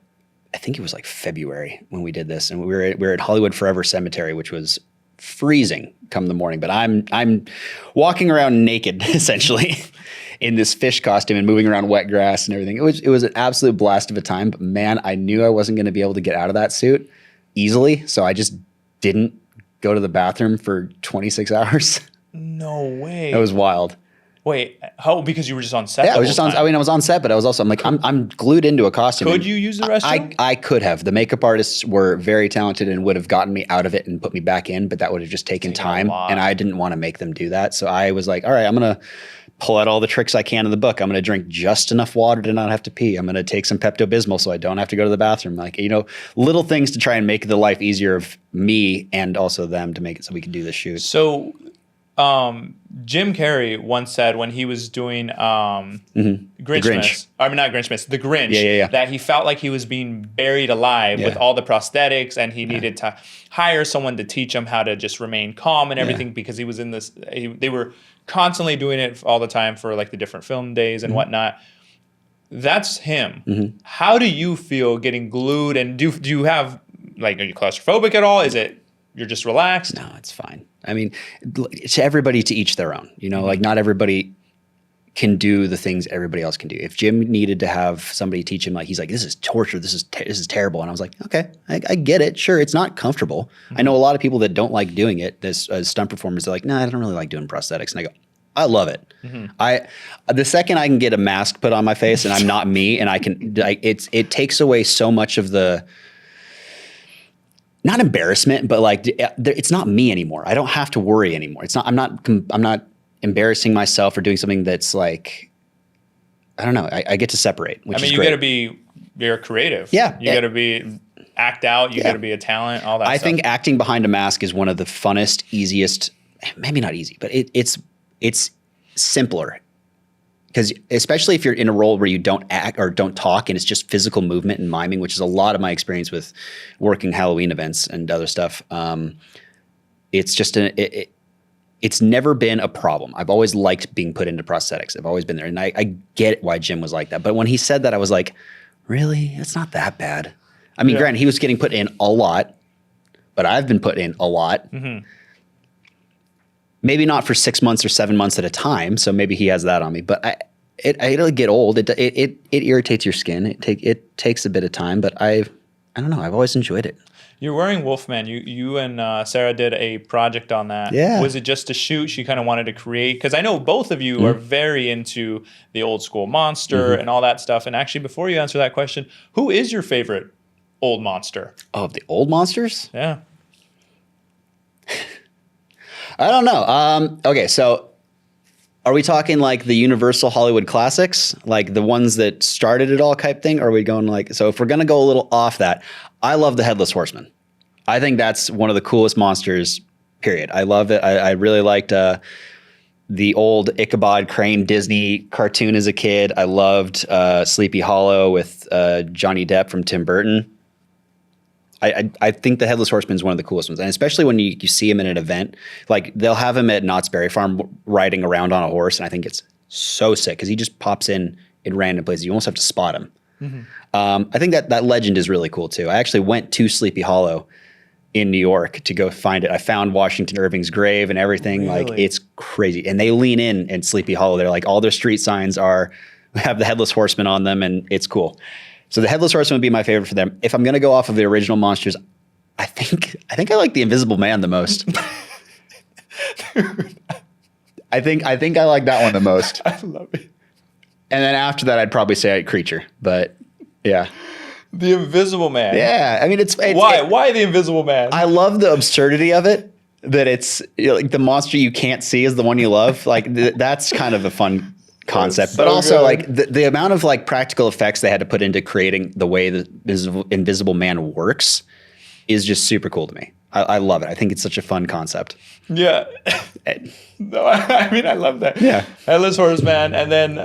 I think it was like February when we did this, and we were at Hollywood Forever Cemetery, which was freezing come the morning. But I'm walking around naked essentially in this fish costume and moving around wet grass and everything. It was an absolute blast of a time. But man, I knew I wasn't going to be able to get out of that suit easily, so I just didn't go to the bathroom for 26 hours.
No way.
It was wild.
Wait, how? Because you were just on set.
Yeah, I was just on. I mean, I was on set, but I was also. I'm glued into a costume.
Could you use the restroom?
I could have. The makeup artists were very talented and would have gotten me out of it and put me back in, but that would have just taken time, and I didn't want to make them do that. So I was like, all right, I'm gonna pull out all the tricks I can in the book. I'm gonna drink just enough water to not have to pee. I'm gonna take some Pepto-Bismol so I don't have to go to the bathroom. Like, little things to try and make the life easier of me and also them to make it so we could do this shoot.
So. Jim Carrey once said when he was doing Grinchmas, I mean not Grinchmas, The Grinch, that he felt like he was being buried alive with all the prosthetics, and he needed to hire someone to teach him how to just remain calm and everything because he was in this. They were constantly doing it all the time for like the different film days and whatnot. That's him. How do you feel getting glued? And do you have like, are you claustrophobic at all? Is it you're just relaxed?
No, it's fine. I mean, to everybody to each their own, like not everybody can do the things everybody else can do. If Jim needed to have somebody teach him, like, he's like, this is torture. This is terrible. And I was like, okay, I get it. Sure. It's not comfortable. I know a lot of people that don't like doing it. This as stunt performers, they're like, no, I don't really like doing prosthetics. And I go, I love it. The second I can get a mask put on my face and I'm not me, and it takes away so much of the, not embarrassment, but like it's not me anymore. I don't have to worry anymore. It's not. I'm not embarrassing myself or doing something that's like, I don't know. I get to separate. Which is great.
You're creative.
Yeah,
you got to act out. You got to be a talent. All that.
I think acting behind a mask is one of the funnest, easiest. Maybe not easy, but it's simpler. Because especially if you're in a role where you don't act or don't talk and it's just physical movement and miming, which is a lot of my experience with working Halloween events and other stuff. It's just it's never been a problem. I've always liked being put into prosthetics. I've always been there. And I get why Jim was like that. But when he said that, I was like, really? It's not that bad. I mean, granted, he was getting put in a lot, but I've been put in a lot. Maybe not for 6 months or 7 months at a time. So maybe he has that on me. But it'll get old. It irritates your skin. It takes a bit of time. But I don't know. I've always enjoyed it.
You're wearing Wolfman. You and Sarah did a project on that.
Yeah.
Was it just a shoot she kind of wanted to create? Because I know both of you are very into the old school monster and all that stuff. And actually, before you answer that question, who is your favorite old monster?
Oh, the old monsters?
Yeah.
I don't know. Okay, so are we talking like the Universal Hollywood classics, like the ones that started it all type thing? Or are we going like, so if we're going to go a little off that, I love the Headless Horseman. I think that's one of the coolest monsters, period. I love it. I really liked the old Ichabod Crane Disney cartoon as a kid. I loved Sleepy Hollow with Johnny Depp from Tim Burton. I think the Headless Horseman is one of the coolest ones. And especially when you see him in an event, like they'll have him at Knott's Berry Farm riding around on a horse. And I think it's so sick because he just pops in random places. You almost have to spot him. I think that legend is really cool too. I actually went to Sleepy Hollow in New York to go find it. I found Washington Irving's grave and everything. Really? Like it's crazy. And they lean in Sleepy Hollow. They're like all their street signs have the Headless Horseman on them, and it's cool. So the Headless Horseman would be my favorite for them. If I'm going to go off of the original monsters, I think I like the Invisible Man the most. I think I like that one the most.
I love it.
And then after that, I'd probably say Creature. But yeah,
the Invisible Man.
Yeah, I mean it's
why the Invisible Man?
I love the absurdity of it. That it's like the monster you can't see is the one you love. Like that's kind of a fun concept, so but also good. Like the amount of like practical effects they had to put into creating the way the Invisible Man works is just super cool to me. I love it. I think it's such a fun concept.
Yeah. No, I mean, I love that.
Yeah.
Headless Horseman. And then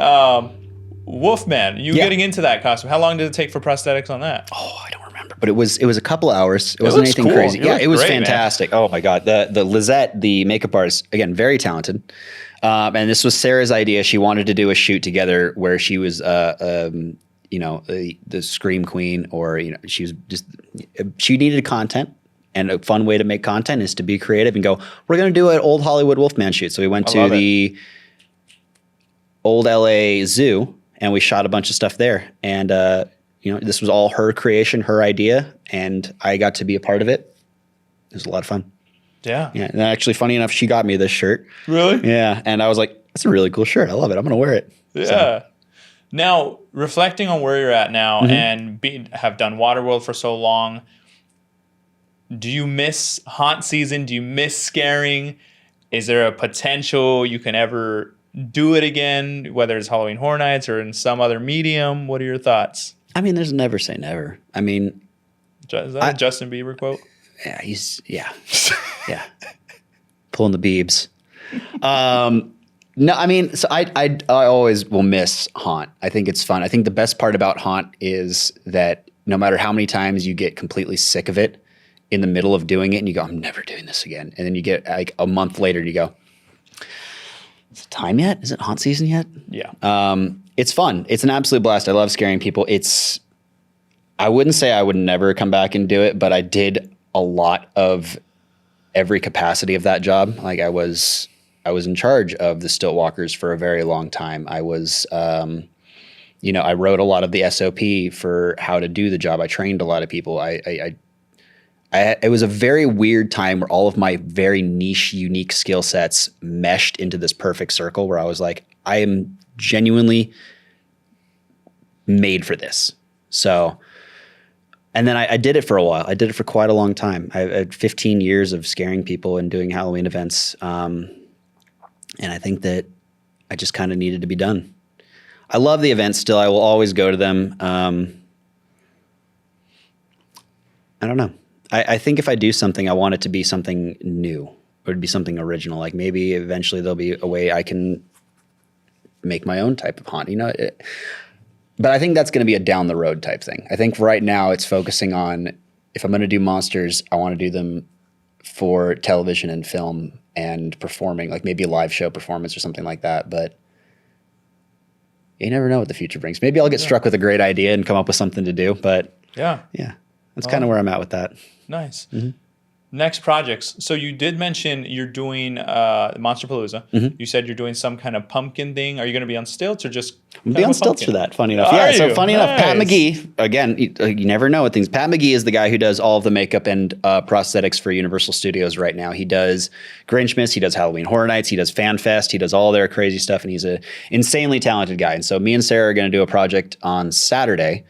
Wolfman, getting into that costume. How long did it take for prosthetics on that?
Oh, I don't remember. But it was a couple hours. It wasn't anything crazy. It was great, fantastic. Man. Oh my God. The Lizette, the makeup artist, again, very talented. And this was Sarah's idea. She wanted to do a shoot together where she was the Scream Queen, or she needed content. And a fun way to make content is to be creative and go, we're going to do an old Hollywood Wolfman shoot. So we went to the old LA Zoo and we shot a bunch of stuff there. And, this was all her creation, her idea. And I got to be a part of it. It was a lot of fun.
Yeah.
Yeah. And actually, funny enough, she got me this shirt.
Really?
Yeah. And I was like, that's a really cool shirt. I love it. I'm going to wear it.
Yeah.
So.
Now, reflecting on where you're at now and have done WaterWorld for so long, do you miss haunt season? Do you miss scaring? Is there a potential you can ever do it again, whether it's Halloween Horror Nights or in some other medium? What are your thoughts?
I mean, there's never say never. I mean,
is that a Justin Bieber quote?
Yeah, yeah. Pulling the Biebs. No, I mean, so I always will miss haunt. I think it's fun. I think the best part about haunt is that no matter how many times you get completely sick of it, in the middle of doing it and you go, I'm never doing this again. And then you get like a month later and you go, is it time yet? Is it haunt season yet?
Yeah.
It's fun. It's an absolute blast. I love scaring people. I wouldn't say I would never come back and do it, but I did a lot of every capacity of that job. Like I was in charge of the stilt walkers for a very long time. I was, I wrote a lot of the SOP for how to do the job. I trained a lot of people. It was a very weird time where all of my very niche, unique skill sets meshed into this perfect circle where I was like, I am genuinely made for this. So, and then I did it for a while. I did it for quite a long time. I had 15 years of scaring people and doing Halloween events. And I think that I just kind of needed to be done. I love the events still. I will always go to them. I don't know. I think if I do something, I want it to be something new or to be something original. Like maybe eventually there'll be a way I can make my own type of haunt, but I think that's going to be a down the road type thing. I think right now it's focusing on, if I'm going to do monsters, I want to do them for television and film and performing, like maybe a live show performance or something like that. But you never know what the future brings. Maybe I'll get struck with a great idea and come up with something to do, but yeah. That's kind of where I'm at with that.
Nice. Mm-hmm. Next projects. So you did mention you're doing Monsterpalooza. Mm-hmm. You said you're doing some kind of pumpkin thing. Are you going to be on stilts or just
I'm be on stilts for that? Funny enough. So funny enough, Pat McGee. Again, you never know what things. Pat McGee is the guy who does all of the makeup and prosthetics for Universal Studios right now. He does Grinchmas. He does Halloween Horror Nights. He does Fan Fest. He does all their crazy stuff, and he's an insanely talented guy. And so me and Sarah are going to do a project on Saturday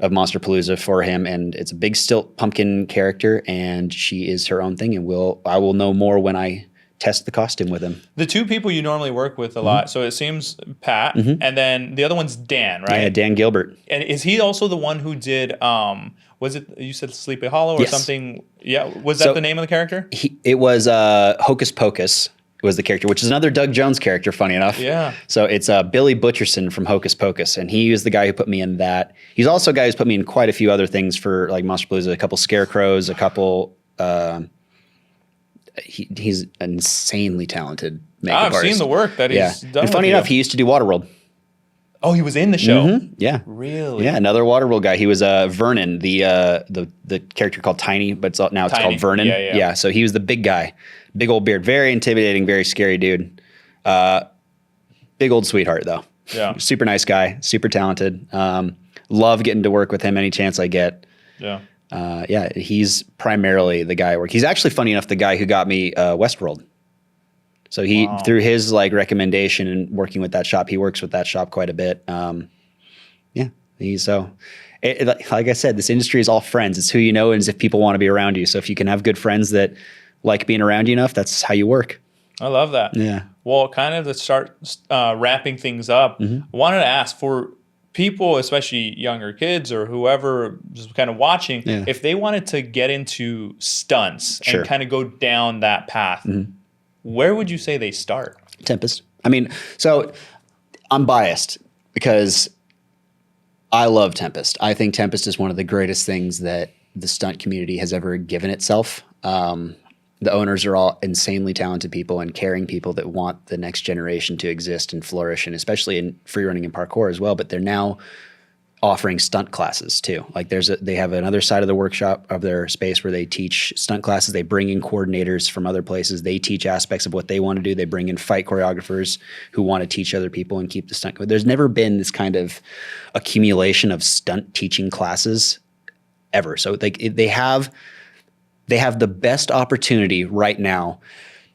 of Monsterpalooza for him, and it's a big stilt pumpkin character, and she is her own thing, and I will know more when I test the costume with him.
The two people you normally work with a lot, so it seems Pat, and then the other one's Dan, right?
Yeah, Dan Gilbert.
And is he also the one who did, was it, you said Sleepy Hollow or something? Yeah, was that the name of the character?
It was Hocus Pocus. Was the character, which is another Doug Jones character, funny enough.
Yeah.
So it's Billy Butcherson from Hocus Pocus, and he was the guy who put me in that. He's also a guy who's put me in quite a few other things for like Monsterpalooza, a couple Scarecrows, a couple. He's an insanely talented makeup artist.
I've seen the work that he's done.
And funny enough, he used to do WaterWorld.
Oh, he was in the show.
Mm-hmm. Yeah.
Really?
Yeah, another WaterWorld guy. He was Vernon, the character called Tiny, but it's called Vernon. Yeah. So he was the big guy. Big old beard, very intimidating, very scary dude. Big old sweetheart though.
Yeah.
Super nice guy, super talented. Love getting to work with him any chance I get.
Yeah.
He's primarily the guy I work. He's actually, funny enough, the guy who got me Westworld. So he, through his like recommendation and working with that shop, he works with that shop quite a bit. Like I said, this industry is all friends. It's who you know and it's if people want to be around you. So if you can have good friends that like being around you enough, that's how you work.
I love that.
Yeah.
Well, kind of to start wrapping things up, I wanted to ask for people, especially younger kids or whoever just kind of watching, if they wanted to get into stunts and kind of go down that path, where would you say they start?
Tempest. I mean, so I'm biased because I love Tempest. I think Tempest is one of the greatest things that the stunt community has ever given itself. The owners are all insanely talented people and caring people that want the next generation to exist and flourish, and especially in freerunning and parkour as well. But they're now offering stunt classes too. Like they have another side of the workshop of their space where they teach stunt classes. They bring in coordinators from other places. They teach aspects of what they want to do. They bring in fight choreographers who want to teach other people and keep the stunt going. There's never been this kind of accumulation of stunt teaching classes ever. So they have the best opportunity right now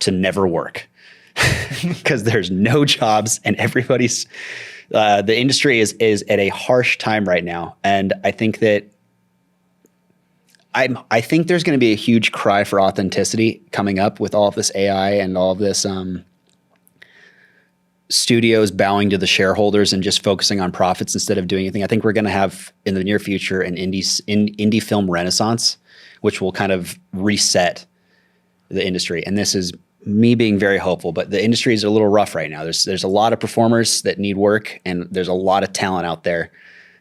to never work because there's no jobs and everybody's the industry is at a harsh time right now. And I think that I think there's going to be a huge cry for authenticity coming up with all of this AI and all of this studios bowing to the shareholders and just focusing on profits instead of doing anything. I think we're going to have in the near future an indie film renaissance, which will kind of reset the industry. And this is me being very hopeful, but the industry is a little rough right now. There's a lot of performers that need work, and there's a lot of talent out there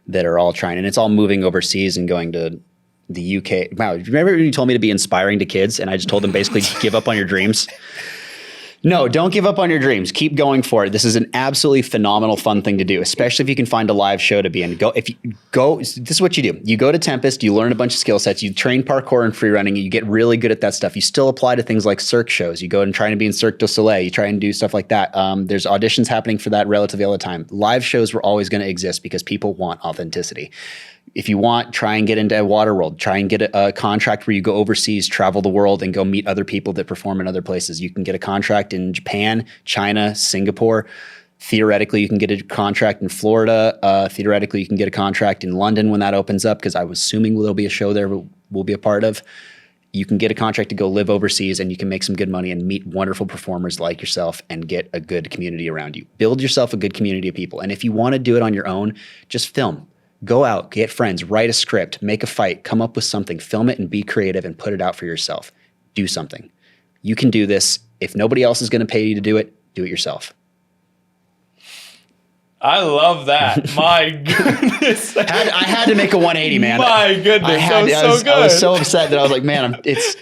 that are all trying, and it's all moving overseas and going to the UK. Wow, remember when you told me to be inspiring to kids, and I just told them basically give up on your dreams? No, don't give up on your dreams. Keep going for it. This is an absolutely phenomenal, fun thing to do, especially if you can find a live show to be in. This is what you do. You go to Tempest, you learn a bunch of skill sets, you train parkour and free running, you get really good at that stuff. You still apply to things like Cirque shows. You go and try to be in Cirque du Soleil. You try and do stuff like that. There's auditions happening for that relatively all the time. Live shows were always going to exist because people want authenticity. If you want, try and get into WaterWorld. Try and get a contract where you go overseas, travel the world, and go meet other people that perform in other places. You can get a contract in Japan, China, Singapore. Theoretically, you can get a contract in Florida. Theoretically, you can get a contract in London when that opens up, because I was assuming there'll be a show there we'll be a part of. You can get a contract to go live overseas, and you can make some good money and meet wonderful performers like yourself and get a good community around you. Build yourself a good community of people. And if you want to do it on your own, just film. Go out, get friends, write a script, make a fight, come up with something, film it and be creative and put it out for yourself. Do something. You can do this. If nobody else is going to pay you to do it yourself.
I love that. My goodness.
I had to make a 180, man.
My goodness.
I was so upset that I was like, man, it's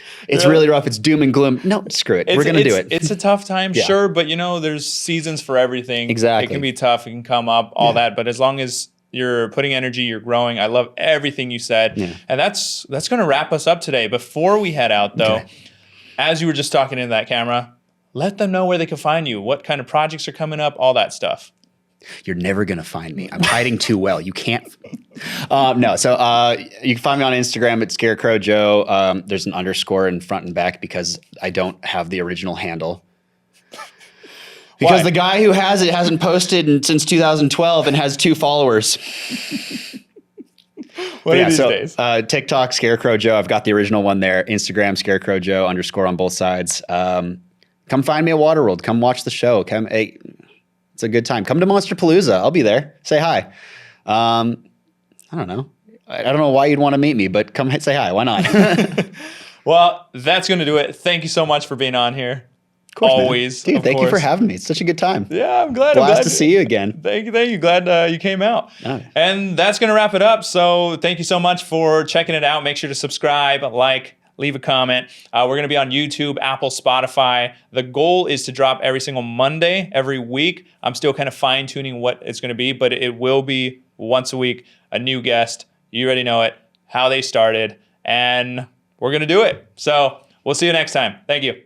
really rough. It's doom and gloom. No, screw it. We're going to do it.
It's a tough time,
Yeah.
sure, but there's seasons for everything.
Exactly.
It can be tough. It can come up, all that. But as long as you're putting energy, you're growing. I love everything you said.
Yeah.
And that's going to wrap us up today. Before we head out, though, as you were just talking into that camera, let them know where they can find you, what kind of projects are coming up, all that stuff.
You're never going to find me. I'm hiding too well. You can't. No. So you can find me on Instagram at Scarecrow Joe. There's an underscore in front and back because I don't have the original handle. Because the guy who has it hasn't posted since 2012 and has 2 followers.
What are these days?
TikTok, Scarecrow Joe. I've got the original one there. Instagram, Scarecrow Joe _ on both sides. Come find me at WaterWorld. Come watch the show. It's a good time. Come to Monsterpalooza. I'll be there. Say hi. I don't know. I don't know why you'd want to meet me, but come say hi. Why not?
Well, that's going to do it. Thank you so much for being on here.
Of course,
Always.
man. Dude, thank you for having me. It's such a good time.
Yeah, I'm glad.
Glad to see you again.
Thank you. Glad you came out.
Oh.
And that's going to wrap it up. So thank you so much for checking it out. Make sure to subscribe, leave a comment. We're going to be on YouTube, Apple, Spotify. The goal is to drop every single Monday, every week. I'm still kind of fine-tuning what it's going to be, but it will be once a week, a new guest. You already know it, how they started, and we're going to do it. So we'll see you next time. Thank you.